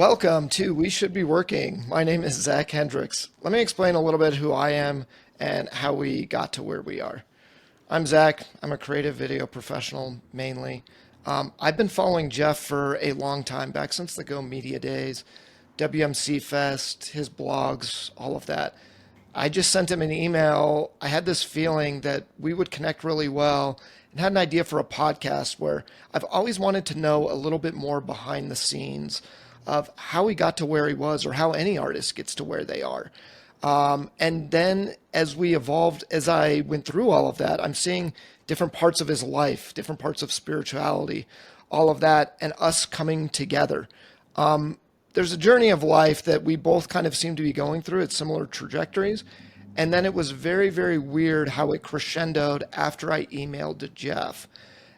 Welcome to We Should Be Working. My name is Zach Hendricks. Let me explain a little bit who I am and how we got to where we are. I'm Zach. I'm a creative video professional mainly. I've been following Jeff for a long time, back since the Go Media days, WMC Fest, his blogs, all of that. I just sent him an email. I had this feeling that we would connect really well and had an idea for a podcast where I've always wanted to know a little bit more behind the scenes of how he got to where he was or how any artist gets to where they are. And then as we evolved, as I went through all of that, I'm seeing different parts of his life, different parts of spirituality, all of that, and us coming together. There's a journey of life that we both kind of seem to be going through at similar trajectories. And then it was very, very weird how it crescendoed after I emailed to Jeff.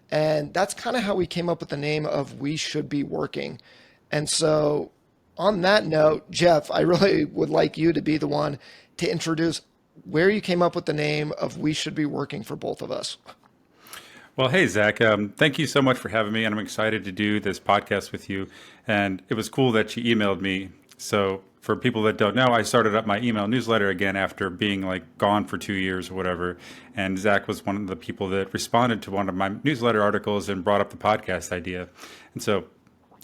And that's kind of how we came up with the name of We Should Be Working. And so, on that note, Jeff, I really would like you to be the one to introduce where you came up with the name of We Should Be Working for both of us. Well, hey, Zach, thank you so much for having me. And I'm excited to do this podcast with you. And it was cool that you emailed me. So for people that don't know, I started up my email newsletter again after being like gone for 2 years or whatever. And Zach was one of the people that responded to one of my newsletter articles and brought up the podcast idea. And so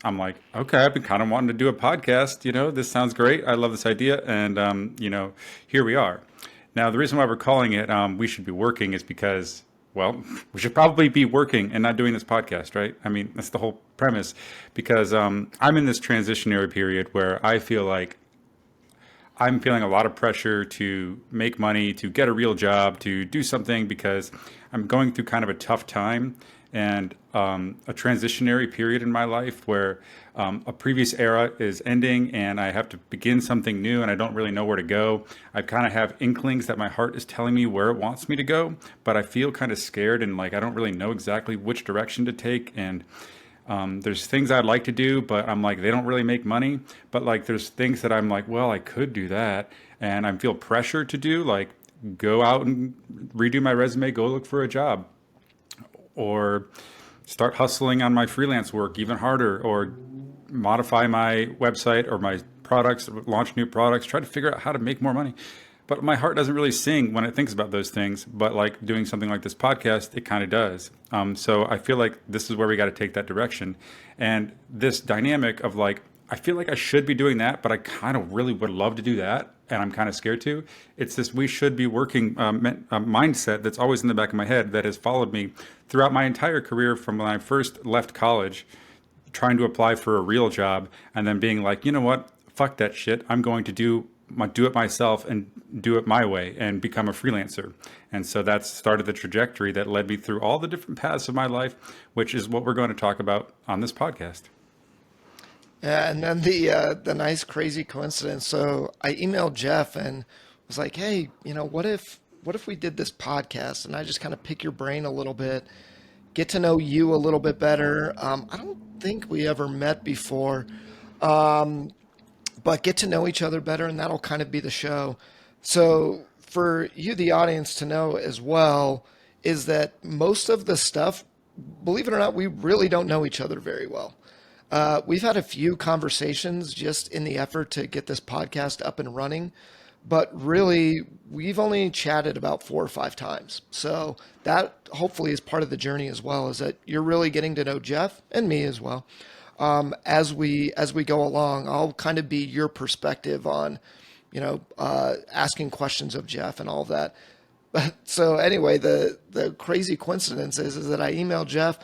I'm like, okay, I've been kind of wanting to do a podcast. This sounds great. I love this idea. And, here we are. Now, the reason why we're calling it We Should Be Working is because, well, we should probably be working and not doing this podcast, right? I mean, that's the whole premise. Because I'm in this transitionary period where I feel like I'm feeling a lot of pressure to make money, to get a real job, to do something because I'm going through kind of a tough time and a transitionary period in my life where a previous era is ending and I have to begin something new and I don't really know where to go. I kind of have inklings that my heart is telling me where it wants me to go, but I feel kind of scared and like I don't really know exactly which direction to take. And there's things I'd like to do, but I'm like, they don't really make money. But like, there's things that I'm like, well, I could do that. And I feel pressure to do, like, go out and redo my resume, go look for a job, or start hustling on my freelance work even harder, or modify my website or my products, launch new products, try to figure out how to make more money. But my heart doesn't really sing when it thinks about those things. But like doing something like this podcast, it kind of does. So I feel like this is where we got to take that direction. And this dynamic of like, I feel like I should be doing that, but I kind of really would love to do that. And I'm kind of scared to. It's this we should be working mindset that's always in the back of my head that has followed me throughout my entire career from when I first left college, trying to apply for a real job and then being like, you know what, fuck that shit. I'm going to do it myself and do it my way and become a freelancer. And so that's started the trajectory that led me through all the different paths of my life, which is what we're going to talk about on this podcast. Yeah, and then the nice crazy coincidence. So I emailed Jeff and was like, "Hey, what if we did this podcast and I just kind of pick your brain a little bit, get to know you a little bit better. I don't think we ever met before, but get to know each other better, and that'll kind of be the show." So for you, the audience, to know as well is that most of the stuff, believe it or not, we really don't know each other very well. We've had a few conversations just in the effort to get this podcast up and running, but really we've only chatted about 4 or 5 times. So that hopefully is part of the journey as well, is that you're really getting to know Jeff and me as well. As we go along, I'll kind of be your perspective on, asking questions of Jeff and all of that. But so anyway, the crazy coincidence is that I emailed Jeff.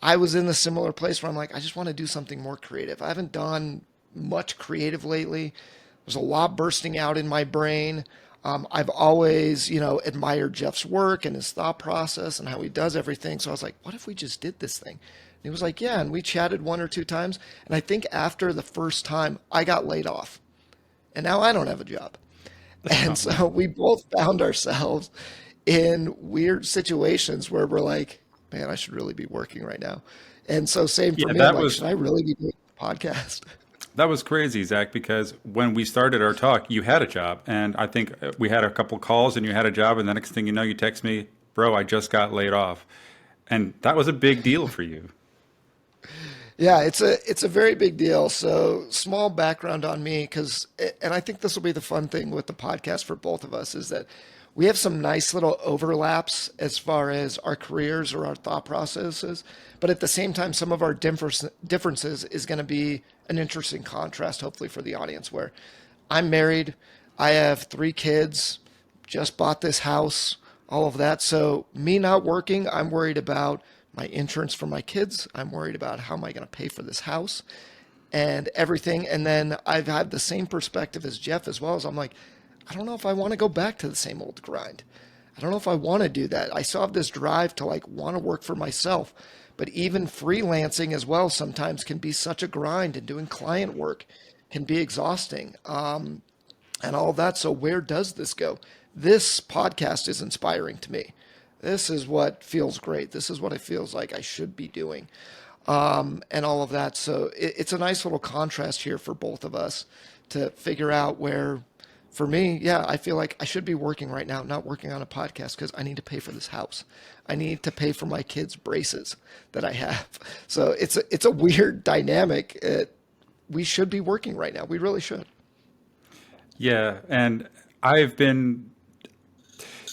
I was in the similar place where I'm like, I just want to do something more creative. I haven't done much creative lately. There's a lot bursting out in my brain. I've always, admired Jeff's work and his thought process and how he does everything. So I was like, what if we just did this thing? And he was like, yeah. And we chatted 1 or 2 times. And I think after the first time, I got laid off. And now I don't have a job. And so we both found ourselves in weird situations where we're like, man, I should really be working right now. And so same for Yeah, me. I'm that like, was should I really be doing a podcast? that was crazy, Zach, because when we started our talk, you had a job, and I think we had a couple calls, and you had a job, and the next thing you know, you text me, bro, I just got laid off, and that was a big deal for you. Yeah, it's a very big deal. So, small background on me, because, and I think this will be the fun thing with the podcast for both of us, is that we have some nice little overlaps as far as our careers or our thought processes, but at the same time, some of our differences is going to be an interesting contrast, hopefully for the audience. Where I'm married, I have 3 kids, just bought this house, all of that. So, me not working, I'm worried about my insurance for my kids. I'm worried about how am I going to pay for this house and everything. And then I've had the same perspective as Jeff as well. As I'm like, I don't know if I want to go back to the same old grind. I don't know if I want to do that. I still have this drive to like want to work for myself. But even freelancing as well sometimes can be such a grind, and doing client work can be exhausting. And all of that. So where does this go? This podcast is inspiring to me. This is what feels great. This is what it feels like I should be doing, and all of that. So it's a nice little contrast here for both of us to figure out where, for me, yeah, I feel like I should be working right now, not working on a podcast because I need to pay for this house. I need to pay for my kids' braces that I have. So it's a weird dynamic. We should be working right now. We really should. Yeah, and I've been,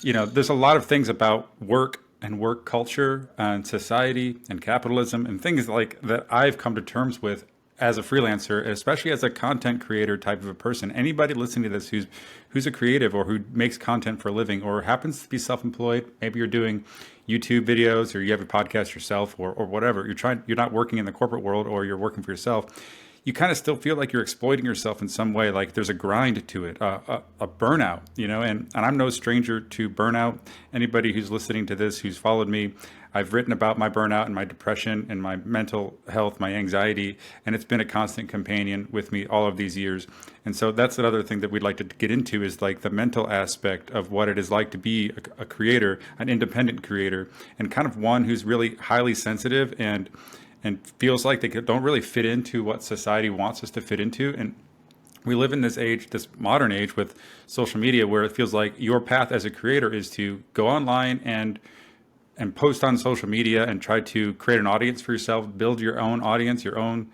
there's a lot of things about work and work culture and society and capitalism and things like that I've come to terms with as a freelancer, especially as a content creator type of a person. Anybody listening to this who's a creative or who makes content for a living or happens to be self-employed, maybe you're doing YouTube videos or you have a podcast yourself or whatever. You're not working in the corporate world or you're working for yourself. You kind of still feel like you're exploiting yourself in some way, like there's a grind to it, a burnout, and I'm no stranger to burnout. Anybody who's listening to this, who's followed me, I've written about my burnout and my depression and my mental health, my anxiety, and it's been a constant companion with me all of these years. And so that's another thing that we'd like to get into is like the mental aspect of what it is like to be a creator, an independent creator, and kind of one who's really highly sensitive and feels like they don't really fit into what society wants us to fit into. And we live in this age, this modern age with social media, where it feels like your path as a creator is to go online and post on social media and try to create an audience for yourself, build your own audience, your own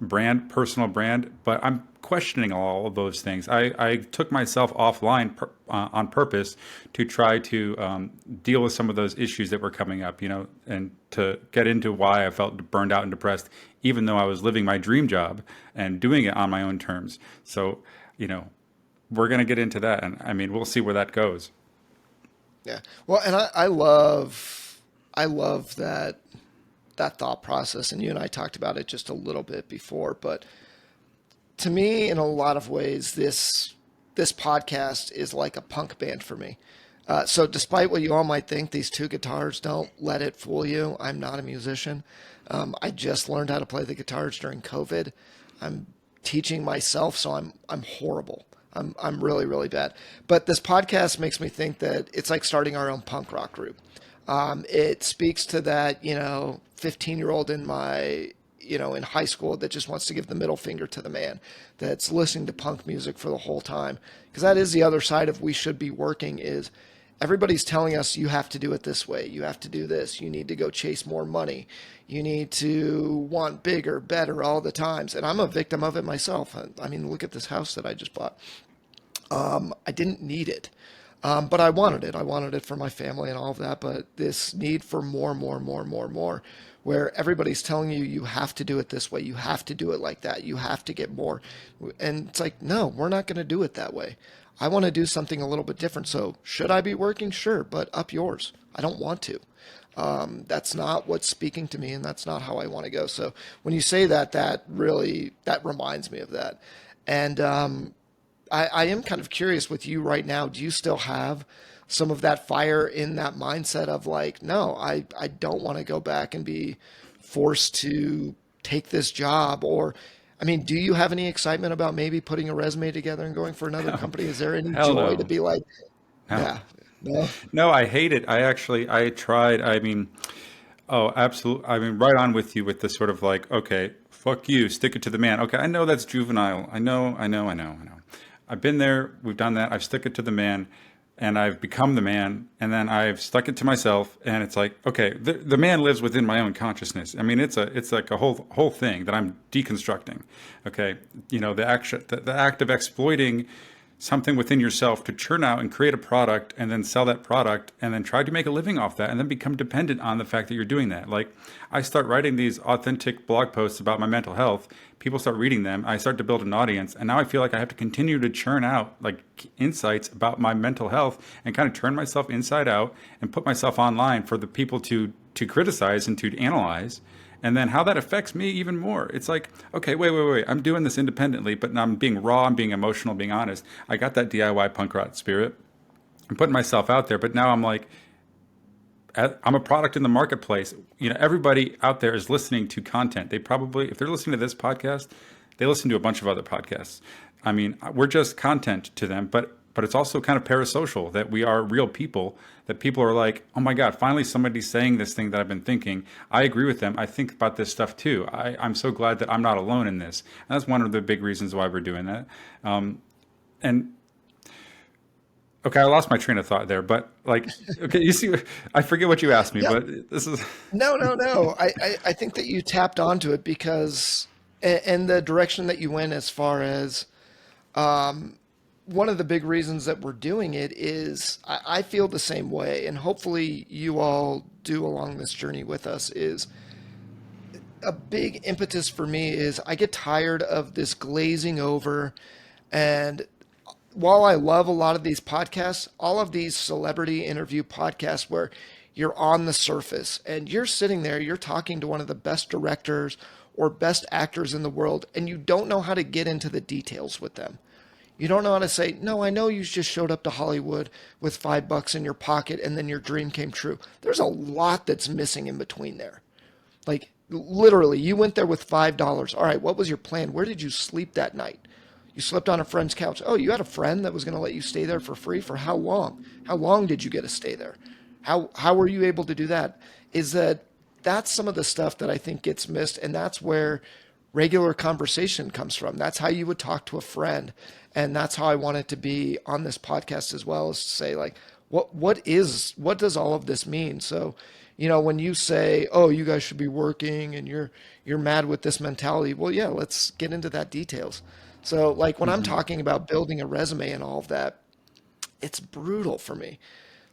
brand, personal brand. But I'm questioning all of those things. I took myself offline on purpose to try to deal with some of those issues that were coming up, and to get into why I felt burned out and depressed, even though I was living my dream job and doing it on my own terms. So, we're going to get into that. And I mean, we'll see where that goes. Yeah. Well, and I love that thought process, and you and I talked about it just a little bit before, but to me, in a lot of ways, this podcast is like a punk band for me. So, despite what you all might think, these 2 guitars, don't let it fool you. I'm not a musician. I just learned how to play the guitars during COVID. I'm teaching myself, so I'm horrible. I'm really really bad. But this podcast makes me think that it's like starting our own punk rock group. It speaks to that 15-year-old in my in high school that just wants to give the middle finger to the man, that's listening to punk music for the whole time, because that is the other side of we should be working. Is everybody's telling us you have to do it this way, you have to do this, you need to go chase more money, you need to want bigger, better all the times, and I'm a victim of it myself. I mean, look at this house that I just bought. I didn't need it, but I wanted it. I wanted it for my family and all of that. But this need for more, more, more, more, more, where everybody's telling you you have to do it this way, you have to do it like that, you have to get more, and it's like, no, we're not going to do it that way. I want to do something a little bit different. So should I be working? Sure, but up yours. I don't want to. That's not what's speaking to me, and that's not how I want to go. So when you say that, that reminds me of that. And I am kind of curious with you right now. Do you still have some of that fire in that mindset of like, no, I don't want to go back and be forced to take this job? Or, I mean, do you have any excitement about maybe putting a resume together and going for another company? Is there any Hell joy to no. be like, No. yeah, no? No, I hate it. I tried. I mean, oh, absolutely. I mean, right on with you with the sort of like, okay, fuck you, stick it to the man. Okay, I know that's juvenile. I know. I've been there. We've done that. I've stick it to the man. and I've become the man, and then I've stuck it to myself, and it's like, okay, the man lives within my own consciousness. I mean, it's like a whole thing that I'm deconstructing. Okay, the act of exploiting something within yourself to churn out and create a product and then sell that product and then try to make a living off that and then become dependent on the fact that you're doing that. Like, I start writing these authentic blog posts about my mental health, people start reading them, I start to build an audience, and now I feel like I have to continue to churn out like insights about my mental health and kind of turn myself inside out and put myself online for the people to criticize and to analyze. And then how that affects me even more. It's like, okay, wait. I'm doing this independently, but now I'm being raw, I'm being emotional, being honest. I got that DIY punk rock spirit. I'm putting myself out there, but now I'm like, I'm a product in the marketplace. Everybody out there is listening to content. They probably, if they're listening to this podcast, they listen to a bunch of other podcasts. I mean, we're just content to them, but it's also kind of parasocial that we are real people, that people are like, oh my God, finally somebody's saying this thing that I've been thinking. I agree with them. I think about this stuff too. I'm so glad that I'm not alone in this. And that's one of the big reasons why we're doing that. And okay, I lost my train of thought there, but like, okay, you see, I forget what you asked me, Yeah. but this is, No. I think that you tapped onto it because, and the direction that you went as far as one of the big reasons that we're doing it is I feel the same way, and hopefully you all do along this journey with us. Is a big impetus for me is I get tired of this glazing over, and while I love a lot of these podcasts, all of these celebrity interview podcasts where you're on the surface and you're sitting there, you're talking to one of the best directors or best actors in the world, and you don't know how to get into the details with them. You don't know how to say, no, I know you just showed up to Hollywood with $5 in your pocket and then your dream came true. There's a lot that's missing in between there. Like, literally, you went there with $5. All right, what was your plan? Where did you sleep that night? You slept on a friend's couch. Oh, you had a friend that was going to let you stay there for free for how long? How long did you get to stay there? How were you able to do that? Is that's some of the stuff that I think gets missed, and that's where regular conversation comes from. That's how you would talk to a friend, and that's how I want it to be on this podcast as well, is to say like, what does all of this mean? So, when you say, oh, you guys should be working and you're mad with this mentality, well, yeah, let's get into that details. So, like when I'm mhm. talking about building a resume and all of that, it's brutal for me.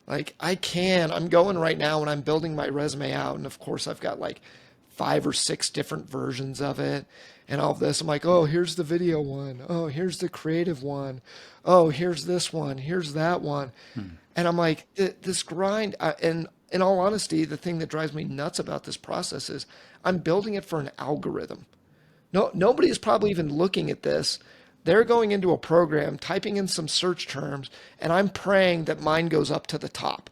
Like I'm going right now and I'm building my resume out, and of course I've got like 5 or 6 different versions of it and all of this. I'm like, oh, here's the video one. Oh, here's the creative one. Oh, here's this one. Here's that one. And I'm like, this grind. And in all honesty, the thing that drives me nuts about this process is I'm building it for an algorithm. No, nobody is probably even looking at this. They're going into a program, typing in some search terms, and I'm praying that mine goes up to the top.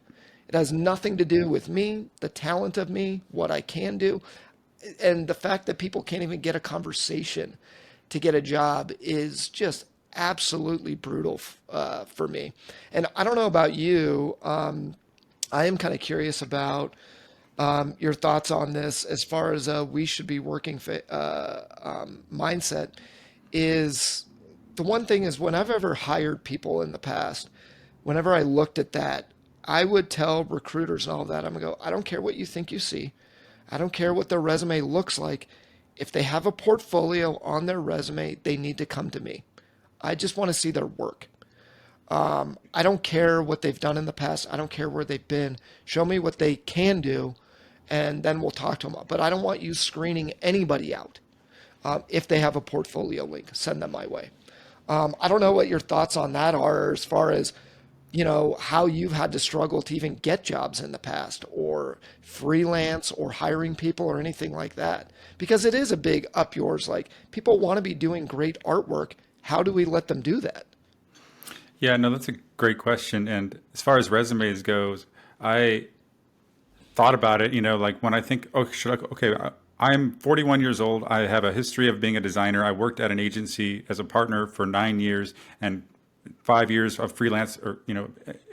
It has nothing to do with me, the talent of me, what I can do. And the fact that people can't even get a conversation to get a job is just absolutely brutal for me. And I don't know about you. I am kind of curious about your thoughts on this as far as we should be working mindset is the one thing is when I've ever hired people in the past, whenever I looked at that, I would tell recruiters and all that, I'm gonna go, I don't care what you think you see. I don't care what their resume looks like. If they have a portfolio on their resume, they need to come to me. I just want to see their work. I don't care what they've done in the past. I don't care where they've been. Show me what they can do, and then we'll talk to them. But I don't want you screening anybody out. If they have a portfolio link, send them my way. I don't know what your thoughts on that are as far as, how you've had to struggle to even get jobs in the past or freelance or hiring people or anything like that. Because it is a big up yours. Like people want to be doing great artwork. How do we let them do that? Yeah, no, that's a great question. And as far as resumes goes, I thought about it, like when I think, oh, okay, I'm 41 years old. I have a history of being a designer. I worked at an agency as a partner for 9 years and 5 years of freelance, or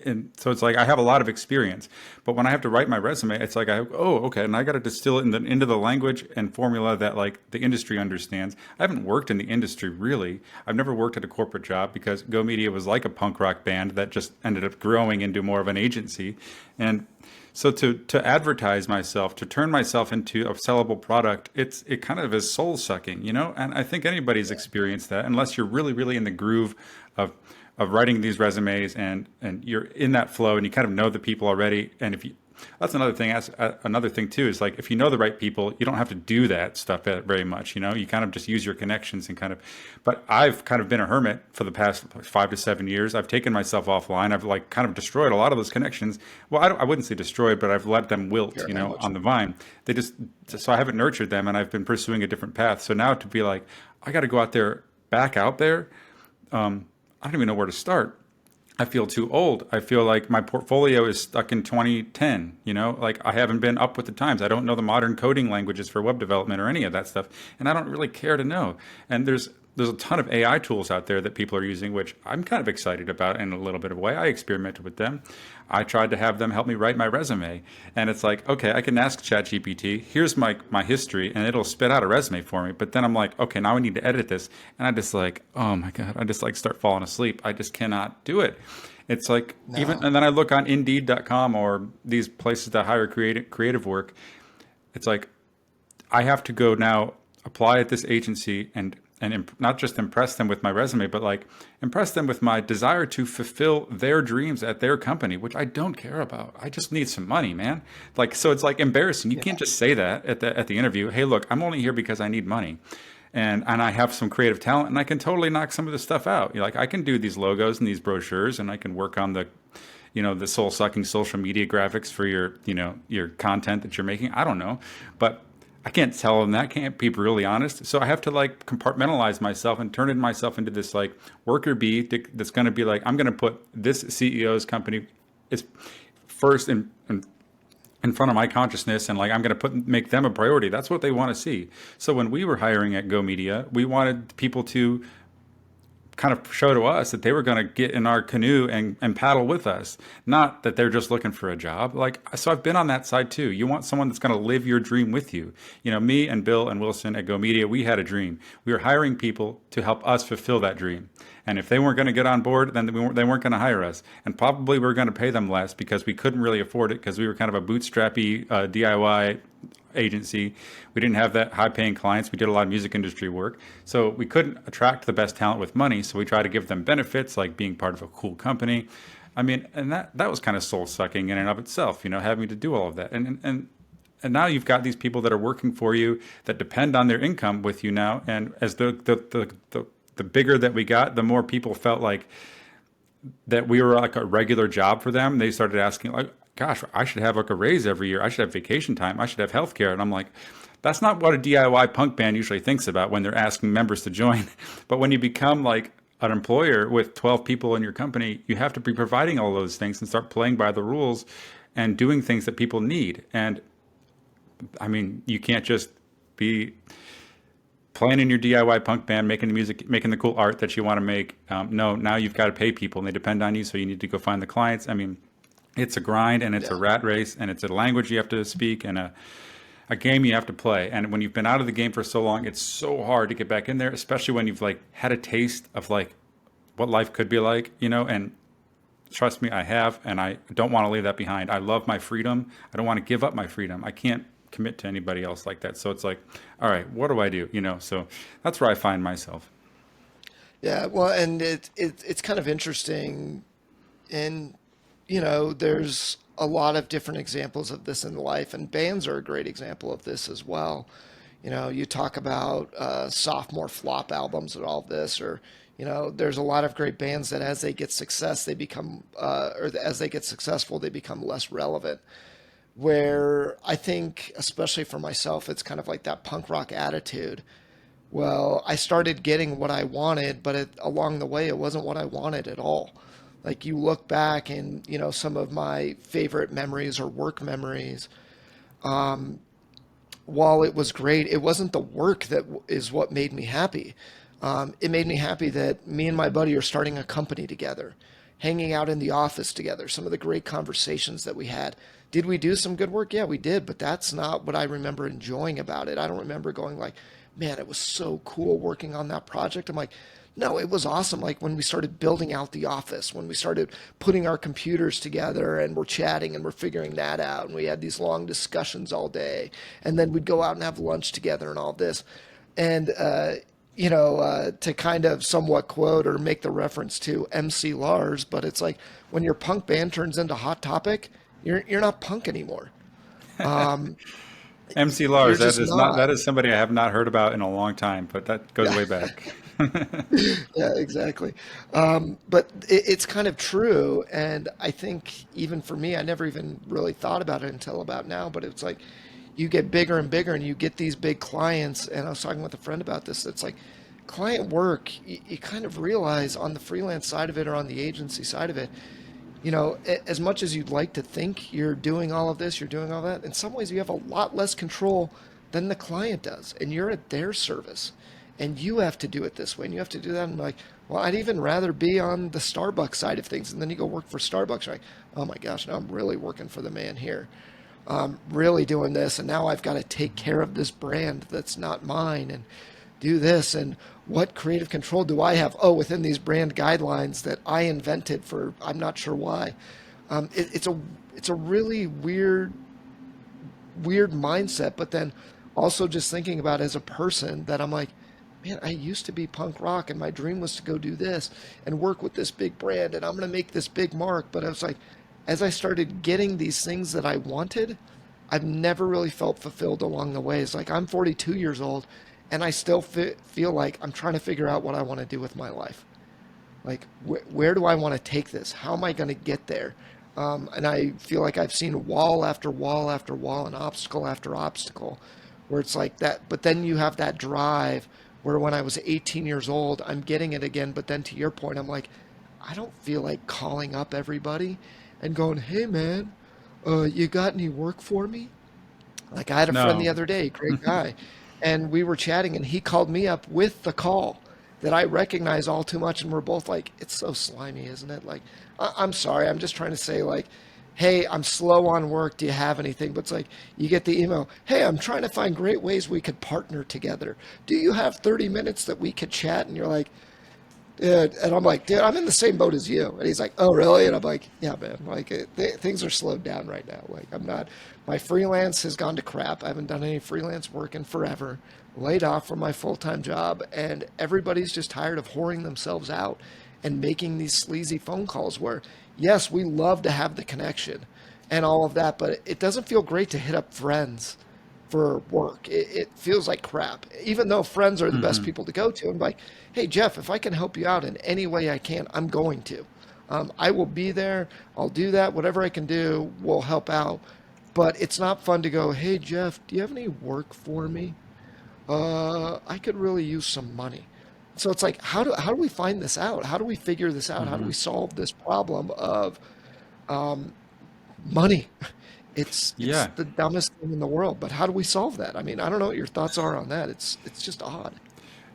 and so it's like I have a lot of experience. But when I have to write my resume, it's like oh, okay, and I got to distill it into the language and formula that like the industry understands. I haven't worked in the industry really. I've never worked at a corporate job because Go Media was like a punk rock band that just ended up growing into more of an agency. And so to advertise myself, to turn myself into a sellable product, it kind of is soul sucking, And I think anybody's experienced that, unless you're really, really in the groove of writing these resumes, and you're in that flow and you kind of know the people already. And if you that's another thing. Another thing too is like if you know the right people, you don't have to do that stuff very much. You kind of just use your connections and kind of. But I've kind of been a hermit for the past 5 to 7 years. I've taken myself offline. I've like kind of destroyed a lot of those connections. Well, I wouldn't say destroyed, but I've let them wilt. Very much. On the vine. So I haven't nurtured them, and I've been pursuing a different path. So now to be like, I got to go out there, back out there. I don't even know where to start. I feel too old. I feel like my portfolio is stuck in 2010. Like I haven't been up with the times. I don't know the modern coding languages for web development or any of that stuff, and I don't really care to know. And there's a ton of AI tools out there that people are using, which I'm kind of excited about in a little bit of a way. I experimented with them. I tried to have them help me write my resume, and it's like, okay, I can ask ChatGPT, here's my history, and it'll spit out a resume for me. But then I'm like, okay, now I need to edit this, and I just like, oh my god, I just like start falling asleep. I just cannot do it. It's like No. and then I look on Indeed.com or these places that hire creative work. It's like I have to go now apply at this agency and not just impress them with my resume, but like impress them with my desire to fulfill their dreams at their company, which I don't care about. I just need some money, man. Like, so it's like embarrassing. You Yeah. can't just say that at the interview. Hey, look, I'm only here because I need money. And I have some creative talent, and I can totally knock some of this stuff out. Like I can do these logos and these brochures, and I can work on the soul sucking social media graphics for your content that you're making. I don't know, but I can't tell them that. Can't be really honest. So I have to like compartmentalize myself and turn myself into this like worker bee that's going to be like, I'm going to put this CEO's company is first in front of my consciousness, and like I'm going to make them a priority. That's what they want to see. So when we were hiring at Go Media, we wanted people to kind of show to us that they were going to get in our canoe and paddle with us, not that they're just looking for a job. Like, so I've been on that side too. You want someone that's going to live your dream with you. Me and Bill and Wilson at Go Media, we had a dream. We were hiring people to help us fulfill that dream. And if they weren't going to get on board, then they weren't going to hire us. And probably we were going to pay them less because we couldn't really afford it, because we were kind of a bootstrappy DIY agency. We didn't have that high paying clients. We did a lot of music industry work. So we couldn't attract the best talent with money. So we tried to give them benefits like being part of a cool company. I mean, and that was kind of soul sucking in and of itself, having to do all of that. And now you've got these people that are working for you that depend on their income with you now. And as the bigger that we got, the more people felt like that we were like a regular job for them. They started asking like, gosh, I should have like a raise every year. I should have vacation time. I should have health care. And I'm like, that's not what a DIY punk band usually thinks about when they're asking members to join. But when you become like an employer with 12 people in your company, you have to be providing all those things and start playing by the rules and doing things that people need. And I mean, you can't just be playing in your DIY punk band, making the music, making the cool art that you want to make. No, now you've got to pay people and they depend on you. So you need to go find the clients. I mean, it's a grind, and it's a rat race, and it's a language you have to speak, and a game you have to play. And when you've been out of the game for so long, it's so hard to get back in there, especially when you've like had a taste of like what life could be like, and trust me, I have, and I don't want to leave that behind. I love my freedom. I don't want to give up my freedom. I can't commit to anybody else like that. So it's like, all right, what do I do? So that's where I find myself. Yeah, well, and it's kind of interesting, and there's a lot of different examples of this in life, and bands are a great example of this as well. You talk about sophomore flop albums and all this, or there's a lot of great bands that as they get success, they become, or as they get successful, they become less relevant. Where I think, especially for myself, it's kind of like that punk rock attitude. Well, I started getting what I wanted, but along the way, it wasn't what I wanted at all. Like you look back and, some of my favorite memories or work memories, while it was great, it wasn't the work that is what made me happy. It made me happy that me and my buddy are starting a company together, hanging out in the office together. Some of the great conversations that we had. Did we do some good work? Yeah, we did, but that's not what I remember enjoying about it. I don't remember going like, man, it was so cool working on that project. I'm like, no, it was awesome. Like when we started building out the office, when we started putting our computers together and we're chatting and we're figuring that out, and we had these long discussions all day, and then we'd go out and have lunch together and all this. And, to kind of somewhat quote or make the reference to MC Lars, but it's like when your punk band turns into Hot Topic, you're not punk anymore. MC You're Lars, that just is not not. that is somebody I have not heard about in a long time, but that goes way back. Yeah, exactly. But it's kind of true. And I think even for me, I never even really thought about it until about now. But it's like you get bigger and bigger and you get these big clients. And I was talking with a friend about this. It's like client work, you kind of realize on the freelance side of it or on the agency side of it, as much as you'd like to think you're doing all of this, you're doing all that, in some ways you have a lot less control than the client does. And you're at their service. And you have to do it this way, and you have to do that. And I'm like, well, I'd even rather be on the Starbucks side of things. And then you go work for Starbucks, you're like, oh my gosh, now I'm really working for the man here. Really doing this. And now I've got to take care of this brand that's not mine and do this. And what creative control do I have? Oh, within these brand guidelines that I invented for, I'm not sure why. It's a really weird mindset, but then also just thinking about as a person that I'm like, man, I used to be punk rock and my dream was to go do this and work with this big brand and I'm going to make this big mark. But I was like, as I started getting these things that I wanted, I've never really felt fulfilled along the way. It's like I'm 42 years old and I still feel like I'm trying to figure out what I want to do with my life. Like, where do I want to take this? How am I going to get there? And I feel like I've seen wall after wall after wall and obstacle after obstacle where it's like that. But then you have that drive where when I was 18 years old, I'm getting it again. But then to your point, I'm like, I don't feel like calling up everybody and going, hey, man, you got any work for me? Like I had a friend No. the other day, great guy, and we were chatting, and he called me up with the call that I recognize all too much, and we're both like, "It's so slimy, isn't it?" Like, I'm sorry, I'm just trying to say like, "Hey, I'm slow on work. Do you have anything?" But it's like you get the email, "Hey, I'm trying to find great ways we could partner together. Do you have 30 minutes that we could chat?" And you're like, dude, and I'm like, dude, I'm in the same boat as you. And he's like, oh, really? And I'm like, yeah, man. Like, things are slowed down right now. Like, I'm not. My freelance has gone to crap. I haven't done any freelance work in forever. Laid off from my full time job, and everybody's just tired of whoring themselves out and making these sleazy phone calls. Where, yes, we love to have the connection and all of that, but it doesn't feel great to hit up friends for work. It feels like crap, even though friends are the best Hmm. people to go to. And like, hey, Jeff, if I can help you out in any way I can, I'm going to. I will be there. I'll do that. Whatever I can do will help out. But it's not fun to go, hey, Jeff, do you have any work for me? I could really use some money. So it's like, how do we find this out? How do we figure this out? How do Hmm. we solve this problem of money? It's Yeah. the dumbest thing in the world, but how do we solve that? I mean, I don't know what your thoughts are on that. It's just odd.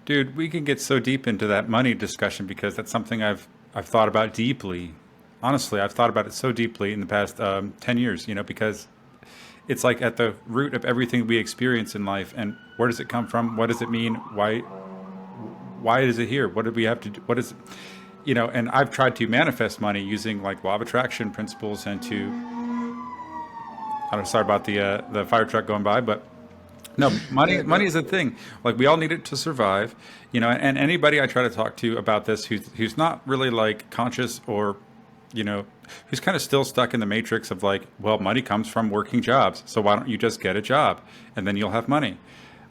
Dude, we can get so deep into that money discussion because that's something I've thought about deeply. Honestly, I've thought about it so deeply in the past 10 years, because it's like at the root of everything we experience in life. And where does it come from? What does it mean? Why is it here? What do we have to do? What is, and I've tried to manifest money using like law of attraction principles and to, I'm sorry about the fire truck going by, but no, money Yeah, money no. is a thing. Like we all need it to survive, and anybody I try to talk to about this who's not really like conscious or you know, who's kind of still stuck in the matrix of like, well, money comes from working jobs. So why don't you just get a job and then you'll have money?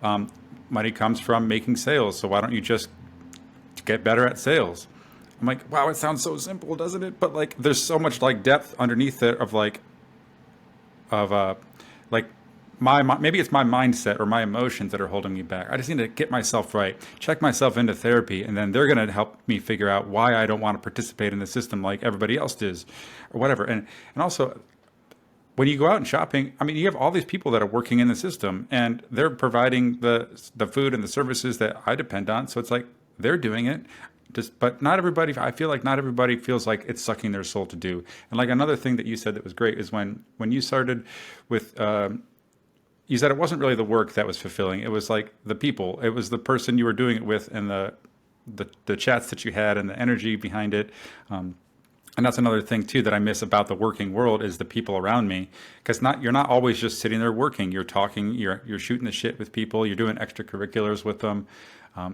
Um, Money comes from making sales. So why don't you just get better at sales? I'm like, wow, it sounds so simple, doesn't it? But like, there's so much like depth underneath it of of like maybe it's my mindset or my emotions that are holding me back. I just need to get myself right, check myself into therapy, and then they're going to help me figure out why I don't want to participate in the system like everybody else does, or whatever. And also, when you go out and shopping, I mean, you have all these people that are working in the system, and they're providing the food and the services that I depend on. So it's like they're doing it. Just, but not everybody. I feel like not everybody feels like it's sucking their soul to do. And like another thing that you said that was great is when you started with. You said it wasn't really the work that was fulfilling. It was like the people. It was the person you were doing it with, and the chats that you had, and the energy behind it. And that's another thing too that I miss about the working world is the people around me. Because you're not always just sitting there working. You're talking. You're shooting the shit with people. You're doing extracurriculars with them.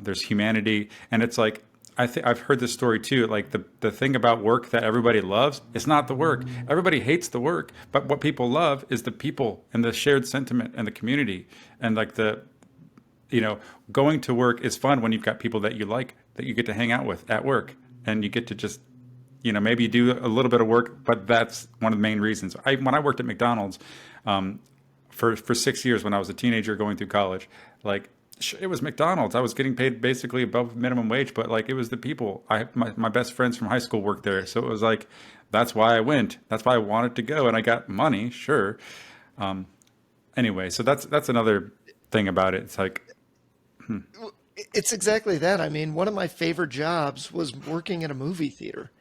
There's humanity, and it's like I've heard this story too. Like the thing about work that everybody loves, it's not the work. Everybody hates the work, but what people love is the people and the shared sentiment and the community, and like you know, going to work is fun when you've got people that you like, that you get to hang out with at work, and you get to just, maybe you do a little bit of work, but that's one of the main reasons. When I worked at McDonald's, for 6 years when I was a teenager going through college, like it was McDonald's. I was getting paid basically above minimum wage, but like it was the people. My best friends from high school worked there, so it was like that's why I went. That's why I wanted to go, and I got money, sure. Anyway, so that's another thing about it. It's like, It's exactly that. I mean, one of my favorite jobs was working at a movie theater.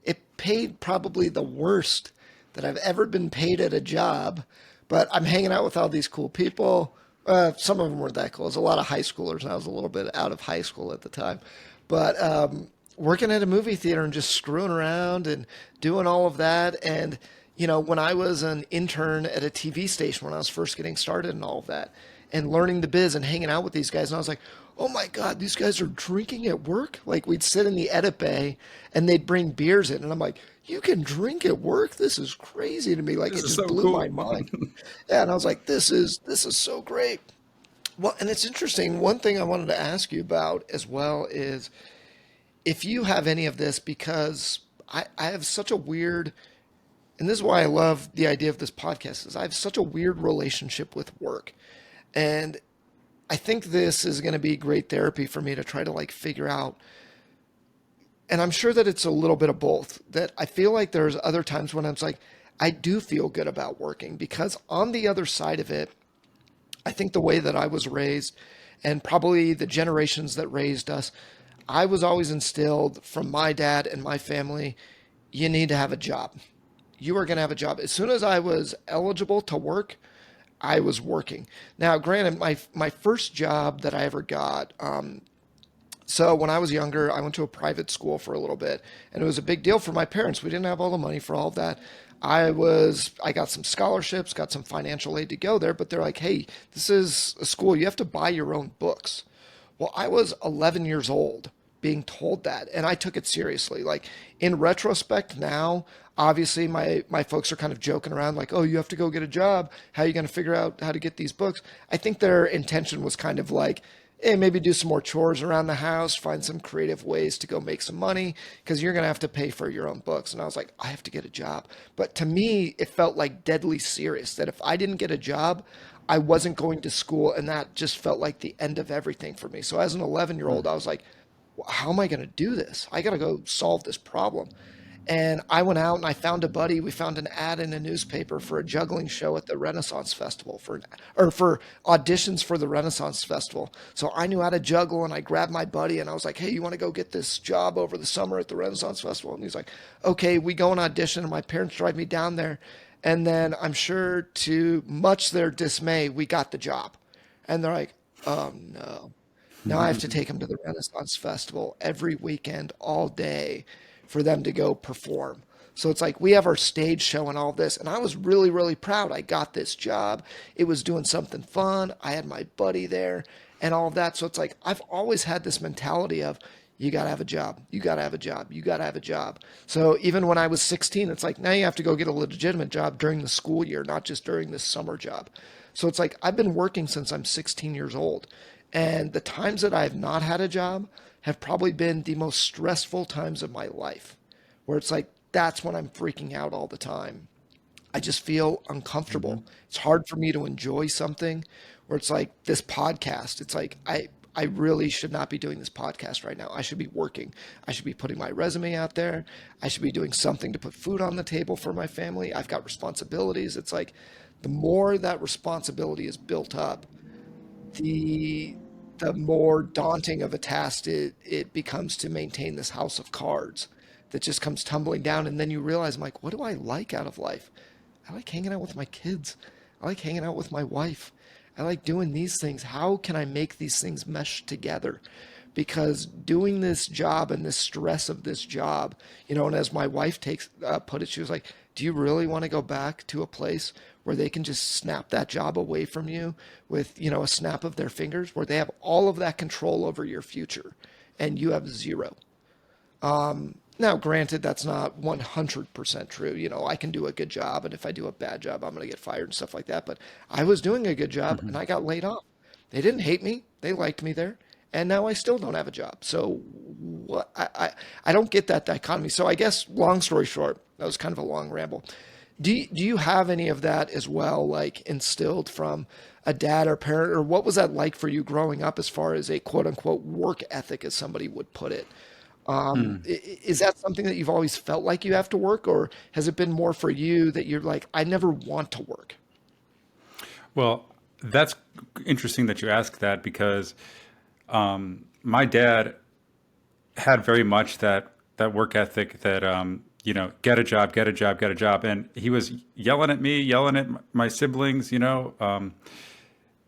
It paid probably the worst that I've ever been paid at a job, but I'm hanging out with all these cool people. Some of them weren't that cool. It was a lot of high schoolers, and I was a little bit out of high school at the time. But working at a movie theater and just screwing around and doing all of that. And, when I was an intern at a TV station when I was first getting started and all of that, and learning the biz and hanging out with these guys, and I was like, oh my God, these guys are drinking at work? Like we'd sit in the edit bay and they'd bring beers in. And I'm like, you can drink at work? This is crazy to me. Like this it is just so blew my cool. mind. Yeah, and I was like, this is so great. Well, and it's interesting. One thing I wanted to ask you about as well is if you have any of this, because I have such a weird, and this is why I love the idea of this podcast, is I have such a weird relationship with work. And I think this is going to be great therapy for me to try to like figure out. And I'm sure that it's a little bit of both. That I feel like there's other times when I'm like, I do feel good about working because on the other side of it, I think the way that I was raised and probably the generations that raised us, I was always instilled from my dad and my family, you need to have a job. You are going to have a job. As soon as I was eligible to work, I was working. Now, granted, my first job that I ever got, so when I was younger, I went to a private school for a little bit, and it was a big deal for my parents. We didn't have all the money for all of that. I got some scholarships, got some financial aid to go there, but they're like, hey, this is a school, you have to buy your own books. Well, I was 11 years old being told that, and I took it seriously. Like in retrospect now, obviously my folks are kind of joking around like, "Oh, you have to go get a job. How are you going to figure out how to get these books?" I think their intention was kind of like, "Hey, maybe do some more chores around the house, find some creative ways to go make some money because you're going to have to pay for your own books." And I was like, "I have to get a job." But to me, it felt like deadly serious that if I didn't get a job, I wasn't going to school, and that just felt like the end of everything for me. So as an 11-year-old, I was like, how am I going to do this? I got to go solve this problem. And I went out and I found a buddy. We found an ad in a newspaper for a juggling show at the Renaissance Festival for auditions for the Renaissance Festival. So I knew how to juggle and I grabbed my buddy and I was like, "Hey, you want to go get this job over the summer at the Renaissance Festival?" And he's like, "Okay." We go and audition and my parents drive me down there. And then I'm sure to much their dismay, we got the job. And they're like, "Oh no." Now I have to take them to the Renaissance Festival every weekend, all day, for them to go perform. So it's like we have our stage show and all this. And I was really, really proud. I got this job. It was doing something fun. I had my buddy there and all of that. So it's like I've always had this mentality of you got to have a job. You got to have a job. You got to have a job. So even when I was 16, it's like now you have to go get a legitimate job during the school year, not just during this summer job. So it's like I've been working since I'm 16 years old. And the times that I have not had a job have probably been the most stressful times of my life, where it's like that's when I'm freaking out all the time. I just feel uncomfortable. It's hard for me to enjoy something where it's like this podcast. It's like I really should not be doing this podcast right now. I should be working. I should be putting my resume out there. I should be doing something to put food on the table for my family. I've got responsibilities. It's like the more that responsibility is built up, the the more daunting of a task it becomes to maintain this house of cards that just comes tumbling down. And then you realize, I'm like, what do I like out of life? I like hanging out with my kids. I like hanging out with my wife. I like doing these things. How can I make these things mesh together? Because doing this job and the stress of this job, and as my wife put it, she was like, "Do you really want to go back to a place where they can just snap that job away from you with, a snap of their fingers, where they have all of that control over your future, and you have zero?" Now, granted, that's not 100% true. I can do a good job, and if I do a bad job, I'm going to get fired and stuff like that. But I was doing a good job, and I got laid off. They didn't hate me; they liked me there, and now I still don't have a job. So, what? I don't get that dichotomy. So, I guess, long story short, that was kind of a long ramble. Do you have any of that as well, like instilled from a dad or parent, or what was that like for you growing up, as far as a quote unquote work ethic, as somebody would put it? Is that something that you've always felt like you have to work, or has it been more for you that you're like, I never want to work? Well, that's interesting that you ask that because my dad had very much that work ethic that get a job, get a job, get a job, and he was yelling at me, yelling at my siblings,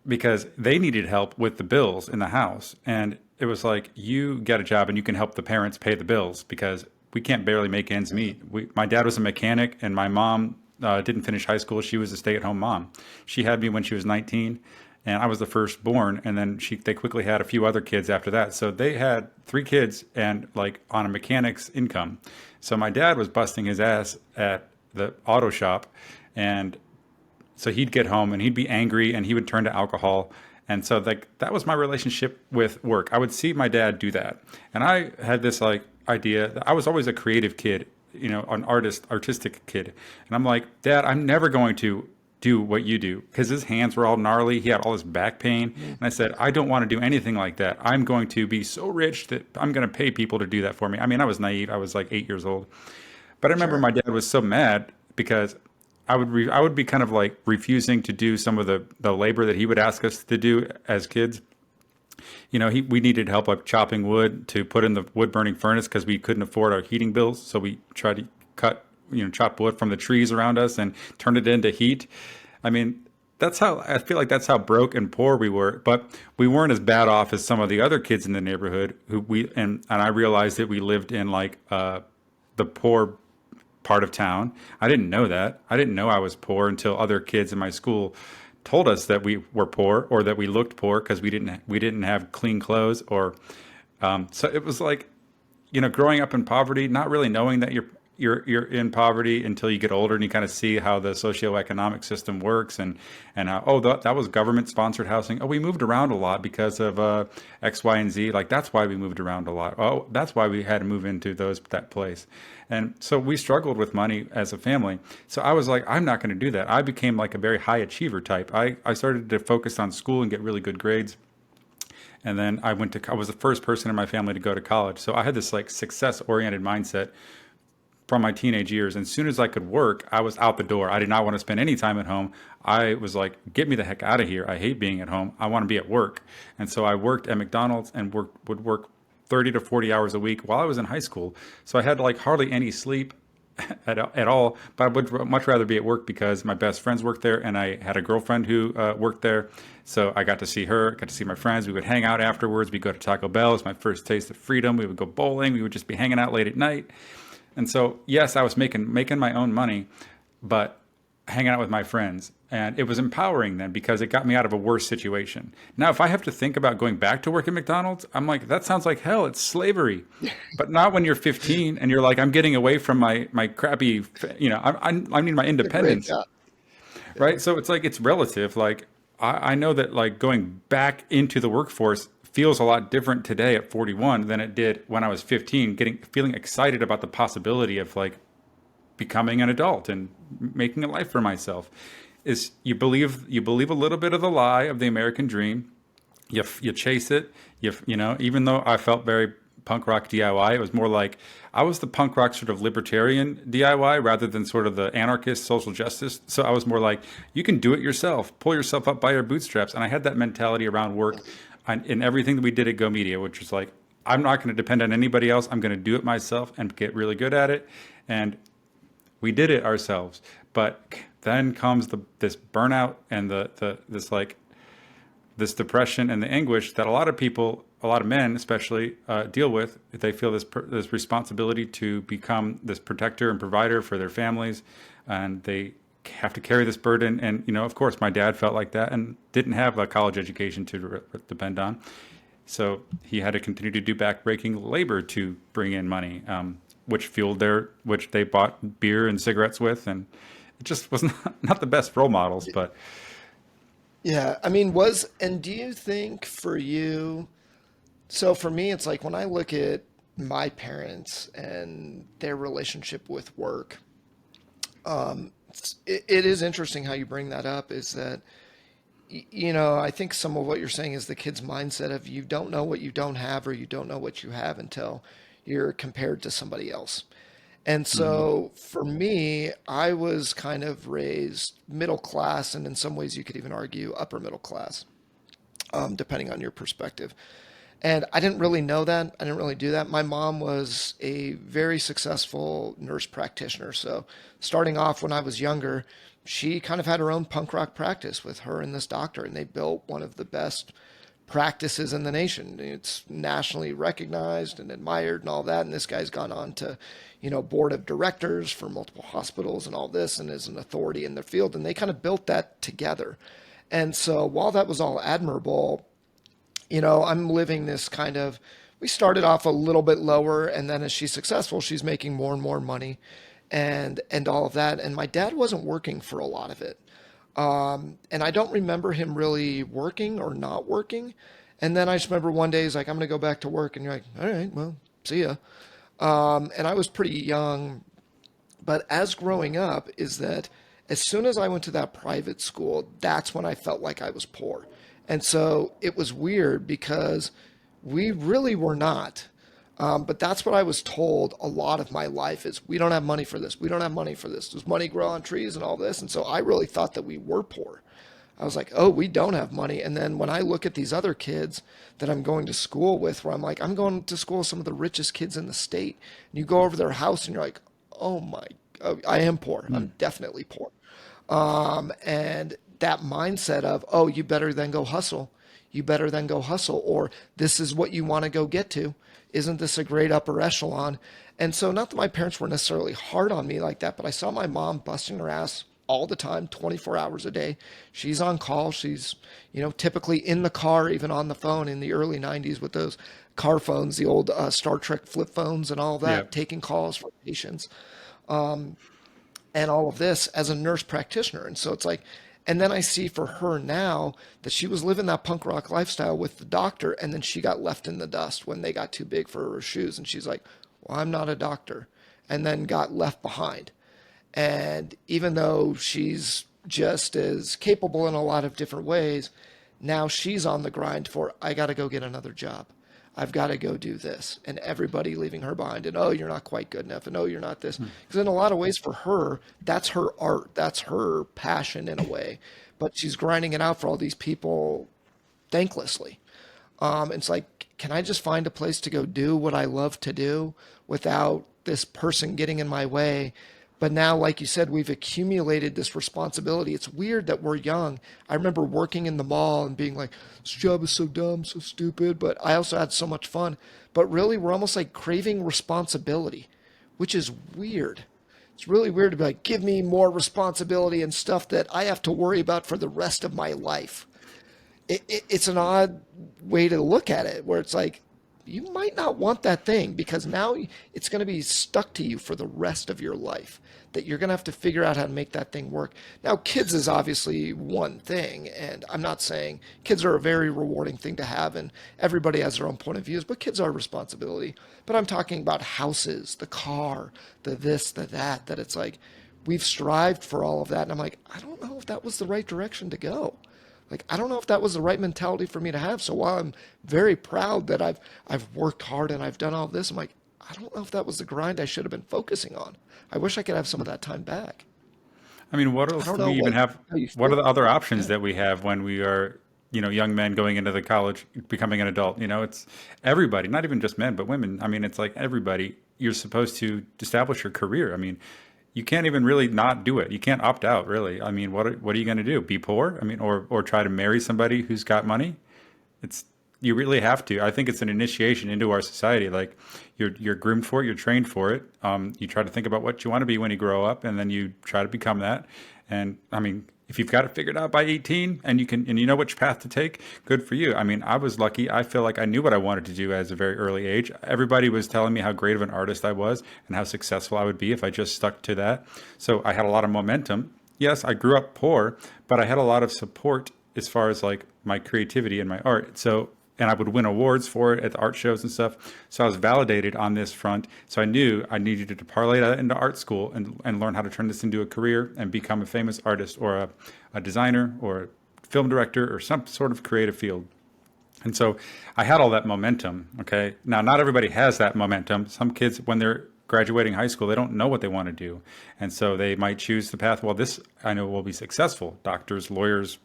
because they needed help with the bills in the house, and it was like, you get a job and you can help the parents pay the bills because we can't barely make ends meet. My dad was a mechanic, and my mom didn't finish high school. She was a stay-at-home mom. She had me when she was 19, and I was the firstborn. And then they quickly had a few other kids after that. So they had 3 kids and like on a mechanic's income. So my dad was busting his ass at the auto shop, and so he'd get home and he'd be angry and he would turn to alcohol. And so like that was my relationship with work. I would see my dad do that. And I had this like idea that I was always a creative kid, an artistic kid. And I'm like, Dad, I'm never going to do what you do, because his hands were all gnarly. He had all this back pain. And I said, I don't want to do anything like that. I'm going to be so rich that I'm going to pay people to do that for me. I mean, I was naive. I was like 8 years old. But I remember Sure. my dad was so mad because I would be kind of like refusing to do some of the labor that he would ask us to do as kids. We needed help like chopping wood to put in the wood burning furnace because we couldn't afford our heating bills. So we tried to chop wood from the trees around us and turn it into heat. I mean, I feel like that's how broke and poor we were, but we weren't as bad off as some of the other kids in the neighborhood and I realized that we lived in like, the poor part of town. I didn't know that. I didn't know I was poor until other kids in my school told us that we were poor or that we looked poor because we didn't have clean clothes so it was like, growing up in poverty, not really knowing that you're in poverty until you get older and you kind of see how the socioeconomic system works and how, that was government sponsored housing. Oh, we moved around a lot because of X, Y, and Z. Like that's why we moved around a lot. Oh, that's why we had to move into that place. And so we struggled with money as a family. So I was like, I'm not going to do that. I became like a very high achiever type. I started to focus on school and get really good grades. And then I was the first person in my family to go to college. So I had this like success oriented mindset from my teenage years. And as soon as I could work, I was out the door. I did not want to spend any time at home. I was like, get me the heck out of here. I hate being at home. I want to be at work. And so I worked at McDonald's and would work 30 to 40 hours a week while I was in high school. So I had like hardly any sleep at all, but I would much rather be at work because my best friends worked there and I had a girlfriend who worked there. So I got to see her, got to see my friends. We would hang out afterwards. We'd go to Taco Bell. It was my first taste of freedom. We would go bowling. We would just be hanging out late at night. And so, yes, I was making my own money, but hanging out with my friends. And it was empowering then because it got me out of a worse situation. Now, if I have to think about going back to work at McDonald's, I'm like, that sounds like hell. It's slavery. But not when you're 15 and you're like, I'm getting away from my crappy, I need my It's a great independence, job. right? So it's like, it's relative. Like, I know that like going back into the workforce feels a lot different today at 41 than it did when I was 15, feeling excited about the possibility of like becoming an adult and making a life for myself. Is you believe a little bit of the lie of the American dream. You chase it. Even though I felt very punk rock DIY, it was more like I was the punk rock sort of libertarian DIY rather than sort of the anarchist social justice. So I was more like, you can do it yourself, pull yourself up by your bootstraps. And I had that mentality around work in everything that we did at Go Media, which was like, I'm not going to depend on anybody else. I'm going to do it myself and get really good at it. And we did it ourselves. But then comes this burnout and this like this depression and the anguish that a lot of people, a lot of men especially, deal with. They feel this responsibility to become this protector and provider for their families, and they have to carry this burden. And of course, my dad felt like that and didn't have a college education to depend on, so he had to continue to do backbreaking labor to bring in money, which they bought beer and cigarettes with, and it just was not the best role models. But Yeah, and do you think for you, so for me, it's like when I look at my parents and their relationship with work, it is interesting how you bring that up, is that, I think some of what you're saying is the kid's mindset of you don't know what you don't have or you don't know what you have until you're compared to somebody else. And mhm, so for me, I was kind of raised middle class, and in some ways you could even argue upper middle class, depending on your perspective. And I didn't really know that. I didn't really do that. My mom was a very successful nurse practitioner. So starting off when I was younger, she kind of had her own punk rock practice with her and this doctor, and they built one of the best practices in the nation. It's nationally recognized and admired and all that. And this guy's gone on to, board of directors for multiple hospitals and all this, and is an authority in their field. And they kind of built that together. And so while that was all admirable, I'm living this kind of, we started off a little bit lower, and then as she's successful, she's making more and more money and all of that. And my dad wasn't working for a lot of it. And I don't remember him really working or not working. And then I just remember one day he's like, I'm going to go back to work. And you're like, all right, well, see ya. And I was pretty young. But as growing up, is that as soon as I went to that private school, that's when I felt like I was poor. And so it was weird because we really were not. But that's what I was told a lot of my life is we don't have money for this. We don't have money for this. Does money grow on trees and all this? And so I really thought that we were poor. I was like, oh, we don't have money. And then when I look at these other kids that I'm going to school with, where I'm like, I'm going to school with some of the richest kids in the state. And you go over their house and you're like, oh my, oh, I am poor. I'm mm, definitely poor. And that mindset of, oh, you better then go hustle. You better then go hustle, or this is what you want to go get to. Isn't this a great upper echelon? And so, not that my parents were necessarily hard on me like that, but I saw my mom busting her ass all the time, 24 hours a day. She's on call. She's, typically in the car, even on the phone in the early 90s with those car phones, the old Star Trek flip phones and all yeah, that, taking calls for patients and all of this as a nurse practitioner. And so it's like, and then I see for her now that she was living that punk rock lifestyle with the doctor, and then she got left in the dust when they got too big for her shoes. And she's like, well, I'm not a doctor. And then got left behind. And even though she's just as capable in a lot of different ways, now she's on the grind for, I got to go get another job. I've got to go do this. And everybody leaving her behind. And oh, you're not quite good enough. And oh, you're not this. mm, Because in a lot of ways for her, that's her art. That's her passion in a way. But she's grinding it out for all these people thanklessly. It's like, can I just find a place to go do what I love to do without this person getting in my way? But now, like you said, we've accumulated this responsibility. It's weird that we're young. I remember working in the mall and being like, this job is so dumb, so stupid, but I also had so much fun. But really, we're almost like craving responsibility, which is weird. It's really weird to be like, give me more responsibility and stuff that I have to worry about for the rest of my life. It's an odd way to look at it where it's like you might not want that thing because now it's going to be stuck to you for the rest of your life, that you're going to have to figure out how to make that thing work. Now kids is obviously one thing, and I'm not saying kids are a very rewarding thing to have and everybody has their own point of views, but kids are a responsibility. But I'm talking about houses, the car, the this, the that, that it's like we've strived for all of that, and I'm like, I don't know if that was the right direction to go. Like, I don't know if that was the right mentality for me to have. So while I'm very proud that I've worked hard and I've done all this, I'm like, I don't know if that was the grind I should have been focusing on. I wish I could have some of that time back. I mean, what I else don't do know we even have? how you What are feel. the other options Yeah. that we have when we are young men going into the college, becoming an adult. It's everybody, not even just men, but women. I mean, it's like everybody. You're supposed to establish your career. I mean, you can't even really not do it. You can't opt out, really. I mean, what are you going to do? Be poor? I mean, or try to marry somebody who's got money? It's You really have to. I think it's an initiation into our society. Like you're groomed for it, you're trained for it. You try to think about what you want to be when you grow up, and then you try to become that. And I mean, if you've got it figured out by 18 and you know which path to take, good for you. I mean, I was lucky. I feel like I knew what I wanted to do at a very early age. Everybody was telling me how great of an artist I was and how successful I would be if I just stuck to that. So I had a lot of momentum. Yes, I grew up poor, but I had a lot of support as far as like my creativity and my art. And I would win awards for it at the art shows and stuff. So I was validated on this front. So I knew I needed to parlay that into art school and learn how to turn this into a career and become a famous artist or a designer or a film director or some sort of creative field. And so I had all that momentum. Okay. Now, not everybody has that momentum. Some kids, when they're graduating high school, they don't know what they want to do. And so they might choose the path, well, this I know will be successful. Doctors, lawyers,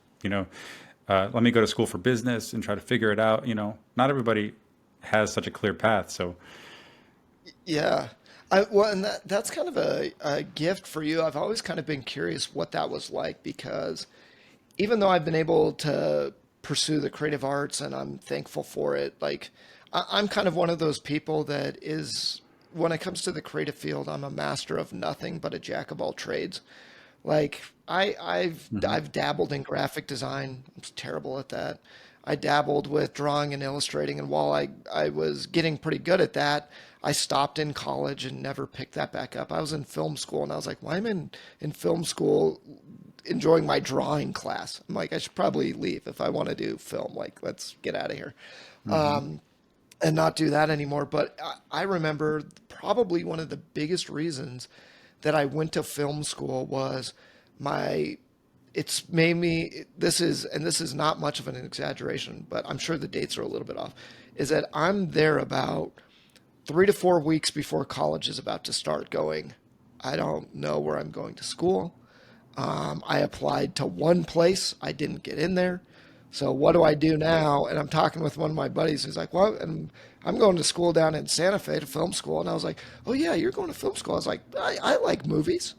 let me go to school for business and try to figure it out. Not everybody has such a clear path. So, Yeah. And that's kind of a gift for you. I've always kind of been curious what that was like because even though I've been able to pursue the creative arts and I'm thankful for it, like I'm kind of one of those people that is, when it comes to the creative field, I'm a master of nothing but a jack of all trades. Like mhm. I've dabbled in graphic design. I'm terrible at that. I dabbled with drawing and illustrating, and while I was getting pretty good at that, I stopped in college and never picked that back up. I was in film school, and I was like, "Why am I in film school enjoying my drawing class?" I'm like, I should probably leave if I want to do film. Like, let's get out of here Mhm. and not do that anymore. But I remember probably one of the biggest reasons that I went to film school was my it's made me this is not much of an exaggeration, but I'm sure the dates are a little bit off, is that I'm there about 3 to 4 weeks before college is about to start going. I don't know where I'm going to school. I applied to one place. I didn't get in there. So what do I do now? And I'm talking with one of my buddies who's like, well, and I'm going to school down in Santa Fe to film school. And I was like, oh yeah, you're going to film school. I was like, I like movies.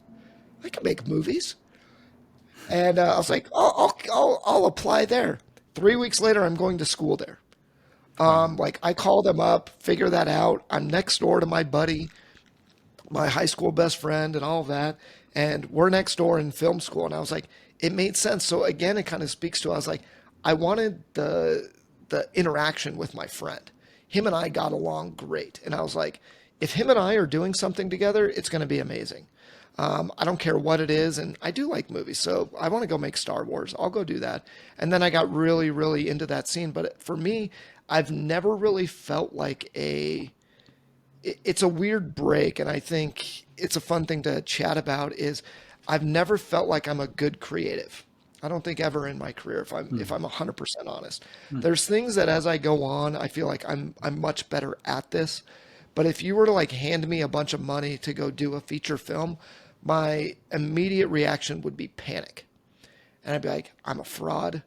I can make movies. And I was like, I'll apply there. 3 weeks later, I'm going to school there. Wow. Like I call them up, figure that out. I'm next door to my buddy, my high school best friend, and all of that. And we're next door in film school. And I was like, it made sense. So again, it kind of speaks to, I was like, I wanted the interaction with my friend. Him and I got along great. And I was like, if him and I are doing something together, it's going to be amazing. I don't care what it is, and I do like movies, so I want to go make Star Wars. I'll go do that. And then I got really, really into that scene. But for me, I've never really felt like it's a weird break, and I think it's a fun thing to chat about. Is I've never felt like I'm a good creative. I don't think ever in my career, if Mhm. I'm 100% honest. Mhm. There's things that as I go on, I feel like I'm much better at this. But if you were to like hand me a bunch of money to go do a feature film, my immediate reaction would be panic. And I'd be like, I'm a fraud.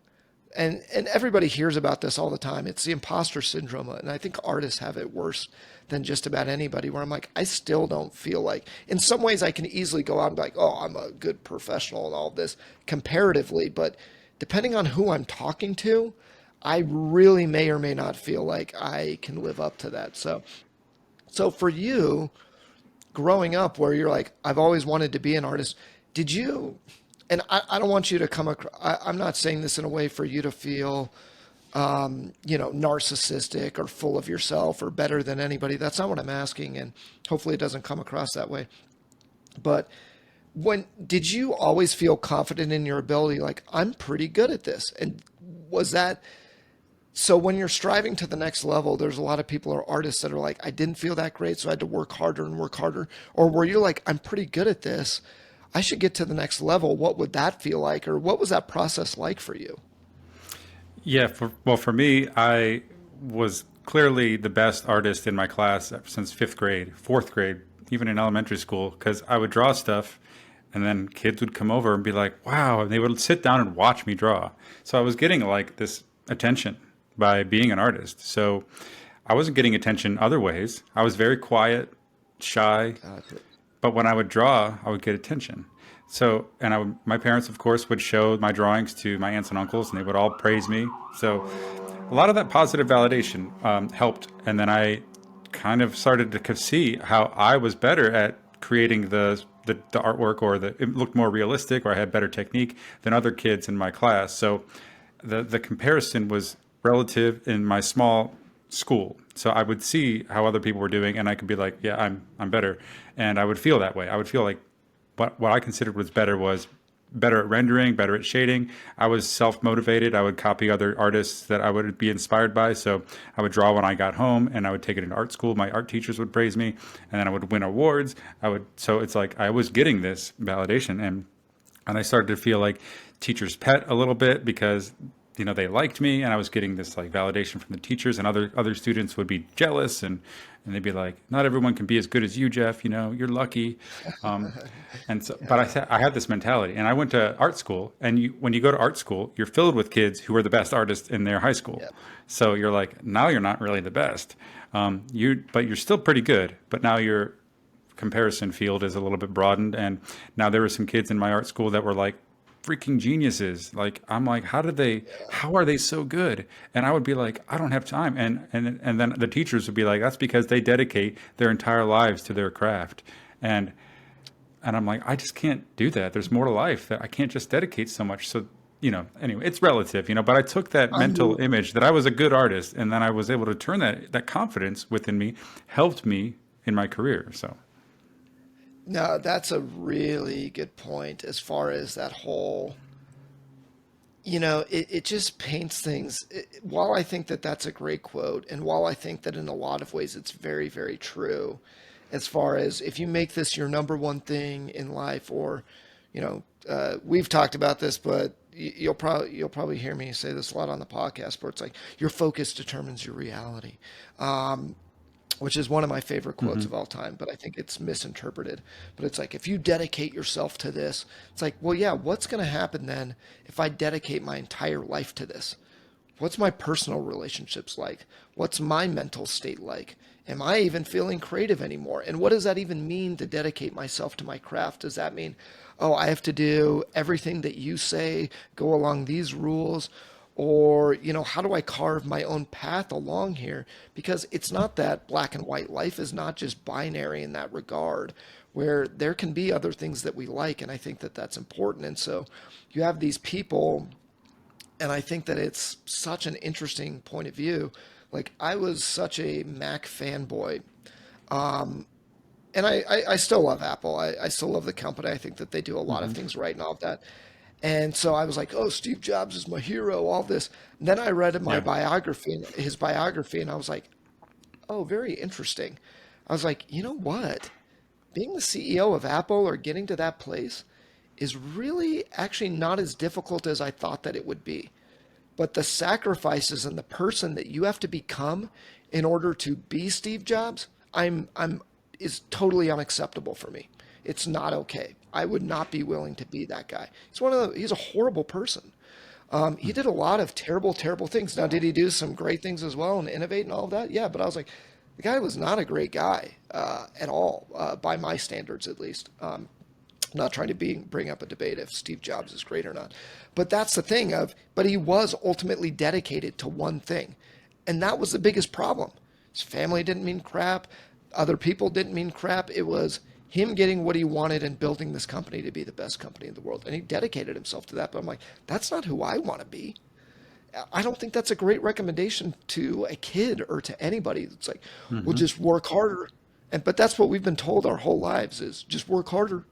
And everybody hears about this all the time. It's the imposter syndrome, and I think artists have it worse than just about anybody. Where I'm like, I still don't feel like. In some ways, I can easily go out and be like, oh, I'm a good professional and all of this comparatively, but depending on who I'm talking to, I really may or may not feel like I can live up to that. So for you, growing up where you're like, I've always wanted to be an artist, did you, and I don't want you to come across, I'm not saying this in a way for you to feel, narcissistic or full of yourself or better than anybody. That's not what I'm asking. And hopefully it doesn't come across that way. But when did you always feel confident in your ability? Like, I'm pretty good at this. And was that so when you're striving to the next level, there's a lot of people or artists that are like, I didn't feel that great, so I had to work harder and work harder. Or where you're like, I'm pretty good at this, I should get to the next level. What would that feel like? Or what was that process like for you? Yeah, for me, I was clearly the best artist in my class since fifth grade, fourth grade, even in elementary school, because I would draw stuff and then kids would come over and be like, wow, and they would sit down and watch me draw. So I was getting like this. attention by being an artist. So I wasn't getting attention other ways. I was very quiet, shy, Gotcha. but when I would draw, I would get attention. So, and my parents, of course, would show my drawings to my aunts and uncles, and they would all praise me. So, a lot of that positive validation helped. And then I kind of started to see how I was better at creating the artwork, or it looked more realistic, or I had better technique than other kids in my class. So, the comparison was relative in my small school. So I would see how other people were doing, and I could be like, yeah, I'm better. And I would feel that way. I would feel like what I considered was better at rendering, better at shading. I was self-motivated. I would copy other artists that I would be inspired by. So I would draw when I got home, and I would take it into art school. My art teachers would praise me, and then I would win awards. So it's like I was getting this validation, and I started to feel like teacher's pet a little bit, because they liked me, and I was getting this like validation from the teachers, and other students would be jealous, and they'd be like, not everyone can be as good as you, Jeff, you're lucky. And so, but I had this mentality, and I went to art school, and when you go to art school, you're filled with kids who are the best artists in their high school. Yep. So you're like, now you're not really the best. But you're still pretty good, but now your comparison field is a little bit broadened. And now there were some kids in my art school that were like freaking geniuses. Like, I'm like, how are they so good? And I would be like, I don't have time. And then the teachers would be like, that's because they dedicate their entire lives to their craft. And I'm like, I just can't do that. There's more to life, that I can't just dedicate so much. So, anyway, it's relative, but I took that mental image that I was a good artist, and then I was able to turn that confidence within me, helped me in my career. So, No, that's a really good point as far as that whole, it just paints things. While I think that that's a great quote, and while I think that in a lot of ways it's very, very true, as far as if you make this your number one thing in life, or, we've talked about this, but you'll probably hear me say this a lot on the podcast, where it's like your focus determines your reality. Which is one of my favorite quotes of all time, but I think it's misinterpreted. But it's like, if you dedicate yourself to this, it's like, well, yeah, what's going to happen then if I dedicate my entire life to this? What's my personal relationships like? What's my mental state like? Am I even feeling creative anymore? And what does that even mean, to dedicate myself to my craft? Does that mean, oh, I have to do everything that you say, go along these rules? Or, how do I carve my own path along here? Because it's not that black and white. Life is not just binary in that regard, where there can be other things that we like. And I think that that's important. And so you have these people, and I think that it's such an interesting point of view. Like, I was such a Mac fanboy, and I still love Apple. I still love the company. I think that they do a lot of hmm things right and all of that. And so I was like, oh, Steve Jobs is my hero, all this. And then I read yeah, his biography, and I was like, oh, very interesting. I was like, you know what? Being the CEO of Apple, or getting to that place, is really actually not as difficult as I thought that it would be. But the sacrifices and the person that you have to become in order to be Steve Jobs, I'm is totally unacceptable for me. It's not okay. I would not be willing to be that guy. He's a horrible person. He did a lot of terrible, terrible things. Now, did he do some great things as well and innovate and all of that? Yeah, but I was like, the guy was not a great guy at all, by my standards at least. Not trying to bring up a debate if Steve Jobs is great or not. But that's the thing but he was ultimately dedicated to one thing. And that was the biggest problem. His family didn't mean crap. Other people didn't mean crap. It was him getting what he wanted and building this company to be the best company in the world. And he dedicated himself to that. But I'm like, that's not who I want to be. I don't think that's a great recommendation to a kid or to anybody. It's like, well, hmm just work harder. But that's what we've been told our whole lives, is just work harder.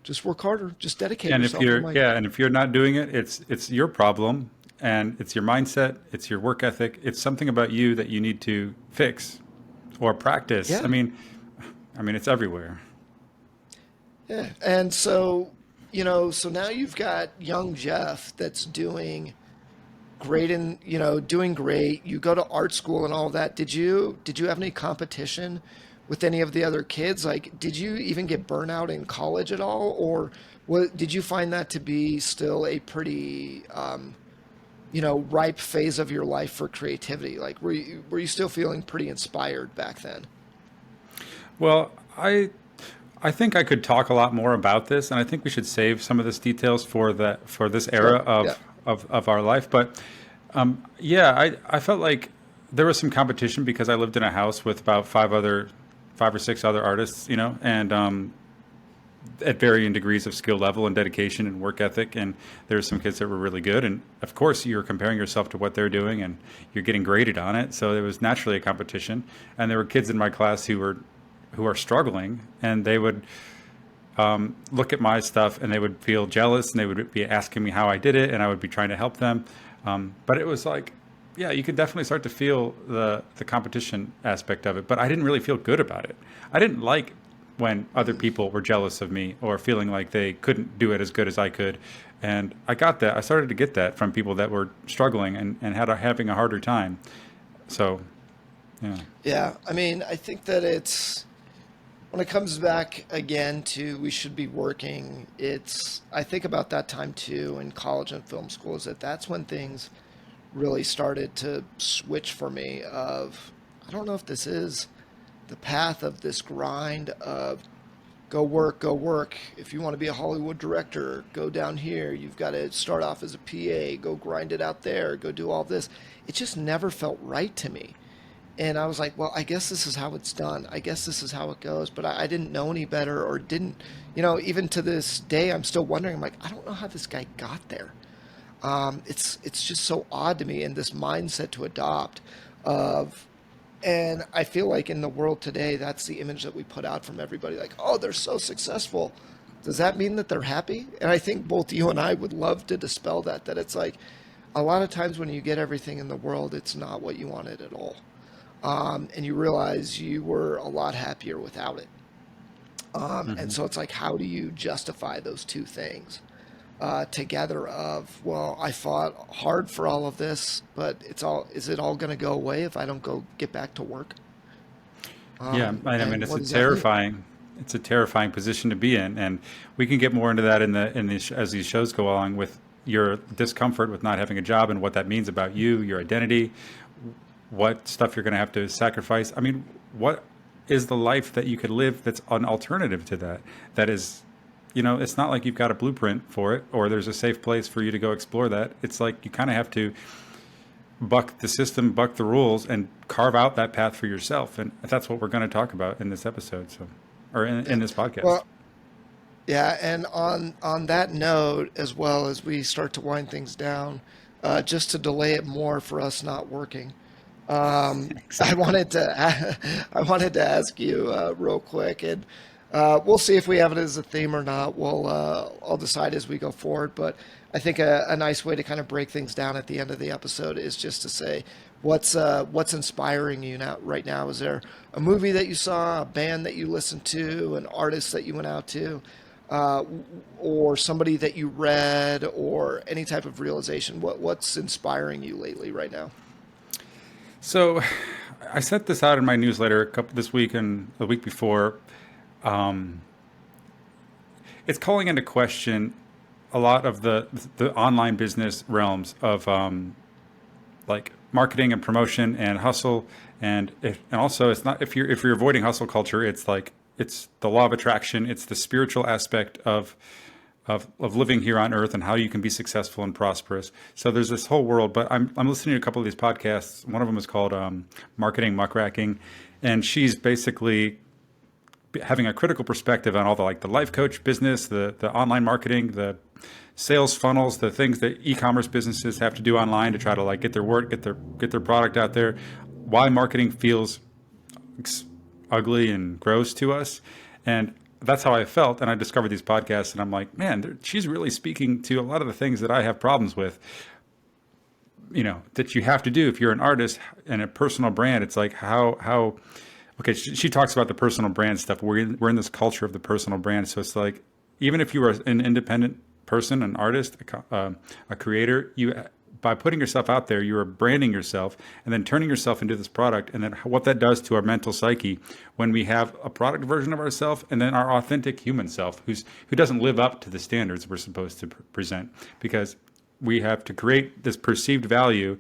Just work harder. Just dedicate And if yourself. I'm you're like, yeah, and if you're not doing it, it's your problem, and it's your mindset, it's your work ethic, it's something about you that you need to fix or practice. yeah, I mean, it's everywhere. yeah. And so, so now you've got young Jeff that's doing great. You go to art school and all that. Did you have any competition with any of the other kids? Like, did you even get burnout in college at all, or did you find that to be still a pretty ripe phase of your life for creativity? Like, were you still feeling pretty inspired back then? Well, I think I could talk a lot more about this, and I think we should save some of this details for this era Sure. Yeah. of our life. But yeah, I felt like there was some competition because I lived in a house with about five or six other artists, and at varying degrees of skill level and dedication and work ethic. And there's some kids that were really good, and of course you're comparing yourself to what they're doing, and you're getting graded on it. So there was naturally a competition, and there were kids in my class who are struggling, and they would look at my stuff and they would feel jealous and they would be asking me how I did it, and I would be trying to help them. But it was like, yeah, you could definitely start to feel the competition aspect of it, but I didn't really feel good about it. I didn't like when other people were jealous of me or feeling like they couldn't do it as good as I could. And I got that. I started to get that from people that were struggling and having a harder time. So, yeah. Yeah. I mean, I think that it's when it comes back again to we should be working, I think about that time too in college and film school, is that's when things really started to switch for me of I don't know if this is the path of this grind of go work. If you want to be a Hollywood director, go down here. You've got to start off as a PA, go grind it out there, go do all this. It just never felt right to me. And I was like, well, I guess this is how it's done. I guess this is how it goes. But I didn't know any better or didn't, even to this day, I'm still wondering, I'm like, I don't know how this guy got there. It's just so odd to me and this mindset to adopt of, and I feel like in the world today, that's the image that we put out from everybody. Like, oh, they're so successful. Does that mean that they're happy? And I think both you and I would love to dispel that it's like a lot of times when you get everything in the world, it's not what you wanted at all. And you realize you were a lot happier without it. And Hmm. so it's like, how do you justify those two things together? Of well, I fought hard for all of this, but is it all going to go away if I don't go get back to work? Yeah, and I mean And it's what a does that mean? terrifying, position to be in, and we can get more into that as these shows go along with your discomfort with not having a job and what that means about you, your identity, what stuff you're going to have to sacrifice. I mean, what is the life that you could live that's an alternative to that? That is, it's not like you've got a blueprint for it or there's a safe place for you to go explore that. It's like you kind of have to buck the system, buck the rules, and carve out that path for yourself. And that's what we're going to talk about in this episode, so, or Yeah. in this podcast. Well, yeah, and on that note, as well as we start to wind things down, just to delay it more for us not working, I Exactly. wanted to I wanted to ask you real quick, and we'll see if we have it as a theme or not. I'll decide as we go forward. But I think a nice way to kind of break things down at the end of the episode is just to say what's inspiring you now right now. Is there a movie that you saw, a band that you listened to, an artist that you went out to? Uh, or somebody that you read, or any type of realization. What's inspiring you lately right now? So I sent this out in my newsletter this week and the week before. Um, it's calling into question a lot of the online business realms of like marketing and promotion and hustle, and also it's not, if you're avoiding hustle culture, it's like it's the law of attraction, it's the spiritual aspect of living here on earth and how you can be successful and prosperous. So there's this whole world, but I'm listening to a couple of these podcasts. One of them is called Marketing Muckracking, and she's basically having a critical perspective on all the life coach business, the online marketing, the sales funnels, the things that e-commerce businesses have to do online to try to get their work, get their product out there. Why marketing feels ugly and gross to us, and that's how I felt. And I discovered these podcasts, and I'm like, man, she's really speaking to a lot of the things that I have problems with. That you have to do if you're an artist and a personal brand. It's like how okay, she talks about the personal brand stuff. We're in this culture of the personal brand. So it's like, even if you are an independent person, an artist, a creator, by putting yourself out there, you are branding yourself and then turning yourself into this product. And then what that does to our mental psyche when we have a product version of ourselves and then our authentic human self who doesn't live up to the standards we're supposed to present. Because we have to create this perceived value,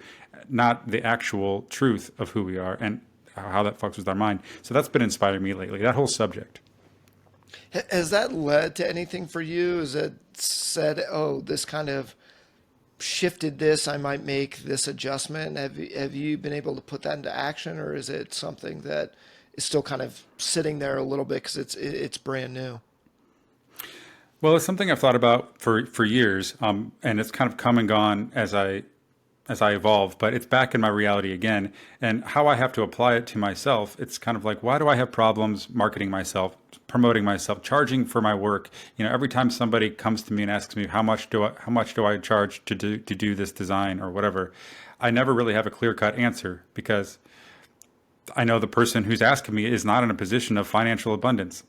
not the actual truth of who we are and how that fucks with our mind. So that's been inspiring me lately, that whole subject. Has that led to anything for you? Has it said, oh, this kind of shifted this, I might make this adjustment? Have you been able to put that into action, or is it something that is still kind of sitting there a little bit because it's brand new? Well, it's something I've thought about for years, and it's kind of come and gone as I evolve, but it's back in my reality again. And how I have to apply it to myself, it's kind of like, why do I have problems marketing myself, promoting myself, charging for my work? Every time somebody comes to me and asks me how much do I charge to do this design or whatever, I never really have a clear cut answer because I know the person who's asking me is not in a position of financial abundance.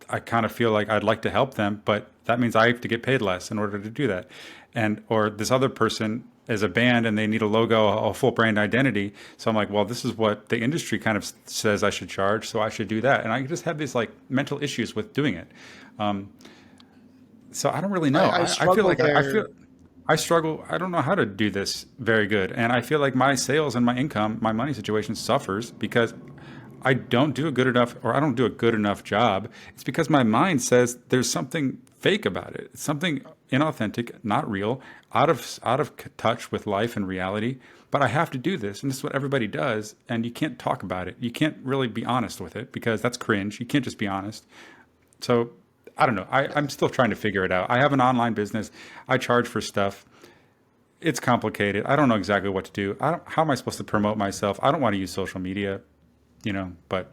I kind of feel like I'd like to help them, but that means I have to get paid less in order to do that. Or this other person is a band and they need a logo, a full brand identity. So I'm like, well, this is what the industry kind of says I should charge, so I should do that. And I just have these like mental issues with doing it. Um, so I don't really know. I I feel struggle like there. I struggle. I don't know how to do this very good. And I feel like my sales and my income, my money situation suffers because I don't do a good enough, or I don't do a good enough job. It's because my mind says there's something fake about it. It's something inauthentic, not real, out of touch with life and reality. But I have to do this, and this is what everybody does. And you can't talk about it. You can't really be honest with it because that's cringe. You can't just be honest. So I don't know. I'm still trying to figure it out. I have an online business. I charge for stuff. It's complicated. I don't know exactly what to do. How am I supposed to promote myself? I don't want to use social media, but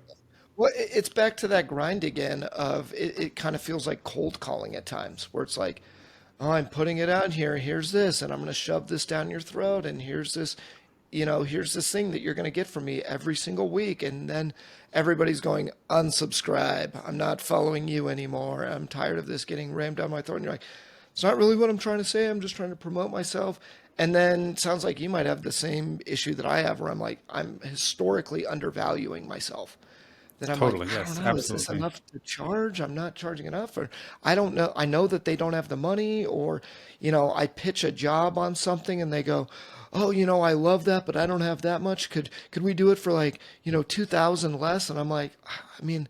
Well, it's back to that grind again of it kind of feels like cold calling at times where it's like, oh, I'm putting it out here. Here's this, and I'm going to shove this down your throat. And here's this, here's this thing that you're going to get from me every single week. And then everybody's going, unsubscribe. I'm not following you anymore. I'm tired of this getting rammed down my throat. And you're like, it's not really what I'm trying to say. I'm just trying to promote myself. And then it sounds like you might have the same issue that I have where I'm like, I'm historically undervaluing myself. Then I'm like, totally, I don't yes, know, is this absolutely. enough to charge? I'm not charging enough, or I don't know. I know that they don't have the money, or, I pitch a job on something and they go, oh, I love that, but I don't have that much. Could we do it for like, 2,000 less? And I'm like, I mean,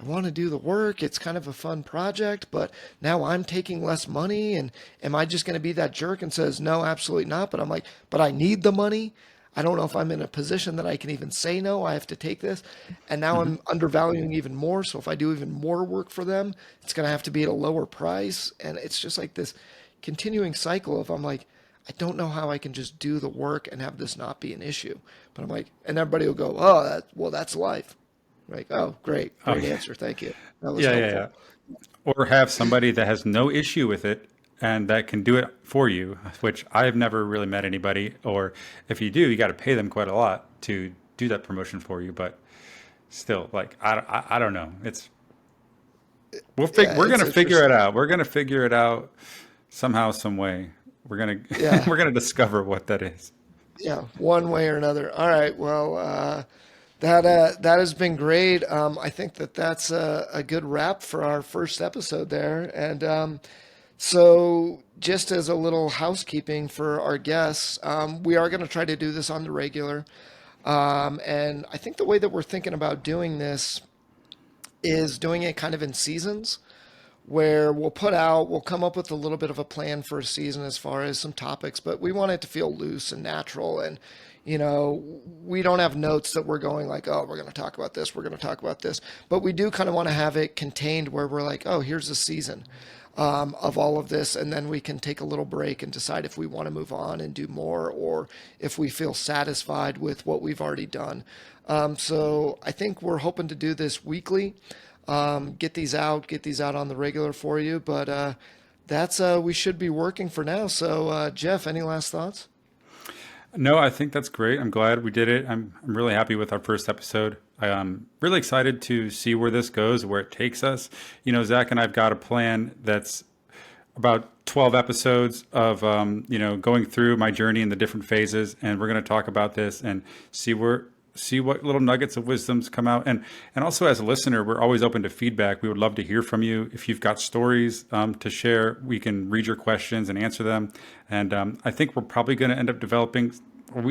I want to do the work. It's kind of a fun project, but now I'm taking less money. And am I just going to be that jerk and says, no, absolutely not? But I'm like, but I need the money. I don't know if I'm in a position that I can even say no. I have to take this. And now Hmm. I'm undervaluing even more. So if I do even more work for them, it's going to have to be at a lower price. And it's just like this continuing cycle of I'm like, I don't know how I can just do the work and have this not be an issue. But I'm like, and everybody will go, oh, well, that's life. Like, oh, great, Oh great yeah, answer. Thank you. That was yeah, yeah, yeah. helpful. Or have somebody that has no issue with it and that can do it for you, which I've never really met anybody. Or if you do, you got to pay them quite a lot to do that promotion for you. But still, like I don't know. Yeah, We're it's gonna figure it interesting. out. We're gonna figure it out somehow, some way. We're gonna Yeah, we're gonna discover what that is. yeah, one way or another. All right. Well, that has been great. I think that that's a good wrap for our first episode there. And so, just as a little housekeeping for our guests, we are going to try to do this on the regular. And I think the way that we're thinking about doing this is doing it kind of in seasons where we'll come up with a little bit of a plan for a season as far as some topics, but we want it to feel loose and natural. And, we don't have notes that we're going like, oh, we're going to talk about this, we're going to talk about this. But we do kind of want to have it contained where we're like, oh, here's a season of all of this. And then we can take a little break and decide if we want to move on and do more or if we feel satisfied with what we've already done. So I think we're hoping to do this weekly, get these out on the regular for you. But that's we should be working for now. So Jeff, any last thoughts? No, I think that's great. I'm glad we did it. I'm really happy with our first episode. I'm really excited to see where this goes, where it takes us. Zach and I've got a plan that's about 12 episodes of going through my journey in the different phases, and we're going to talk about this and see see what little nuggets of wisdoms come out. And also as a listener, we're always open to feedback. We would love to hear from you. If you've got stories to share, we can read your questions and answer them. And I think we're probably going to end up developing,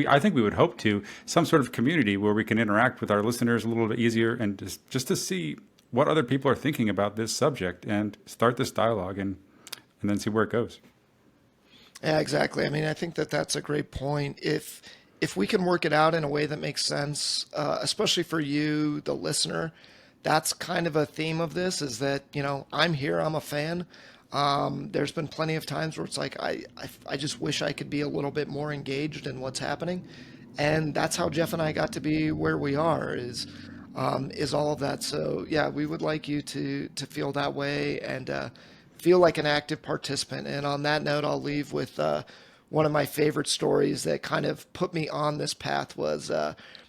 I think we would hope to, some sort of community where we can interact with our listeners a little bit easier, and just to see what other people are thinking about this subject and start this dialogue, and then see where it goes. Yeah, exactly. I mean, I think that that's a great point. If we can work it out in a way that makes sense, especially for you, the listener, that's kind of a theme of this. Is that I'm here, I'm a fan. There's been plenty of times where it's like I just wish I could be a little bit more engaged in what's happening, and that's how Jeff and I got to be where we are. Is all of that. So yeah, we would like you to feel that way and feel like an active participant. And on that note, I'll leave with one of my favorite stories that kind of put me on this path. Was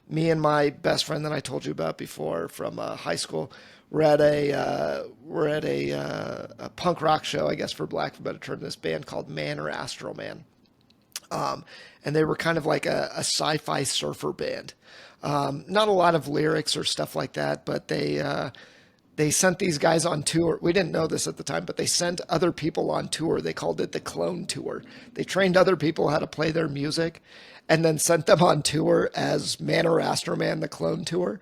me and my best friend that I told you about before from high school. We're at a punk rock show, I guess, for lack of a better term. This band called Man or Astro Man. And they were kind of like a sci-fi surfer band. Not a lot of lyrics or stuff like that, but they sent these guys on tour. We didn't know this at the time, but they sent other people on tour. They called it the Clone Tour. They trained other people how to play their music, and then sent them on tour as Man or Astro Man, the Clone Tour.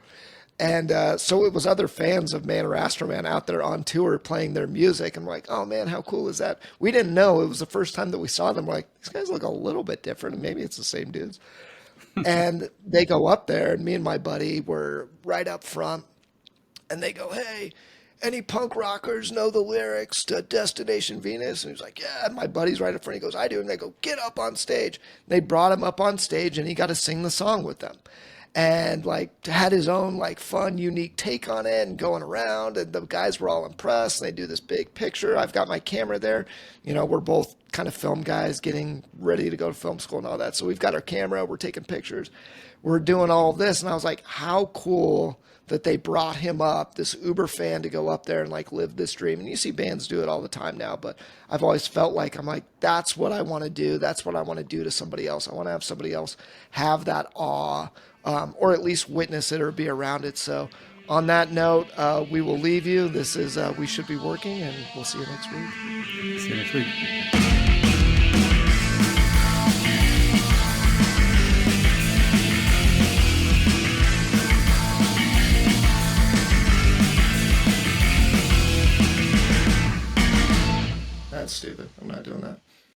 And so it was other fans of Man or Astro Man out there on tour playing their music. And we're like, oh man, how cool is that? We didn't know. It was the first time that we saw them. We're like, these guys look a little bit different. And maybe it's the same dudes. And they go up there, and me and my buddy were right up front. And they go, hey, any punk rockers know the lyrics to Destination Venus? And he's like, yeah. And my buddy's right up front. He goes, I do. And they go, get up on stage. They brought him up on stage, and he got to sing the song with them. And like had his own like fun, unique take on it, and going around, and the guys were all impressed. They do this big picture. I've got my camera there. We're both kind of film guys getting ready to go to film school and all that. So we've got our camera, we're taking pictures, we're doing all of this. And I was like, how cool that they brought him up, this Uber fan, to go up there and like live this dream. And you see bands do it all the time now, but I've always felt like, I'm like, that's what I want to do. That's what I want to do to somebody else. I want to have somebody else have that awe, or at least witness it or be around it. So on that note, we will leave you. This is We Should Be Working, and we'll see you next week. See you next week. That's stupid. I'm not doing that.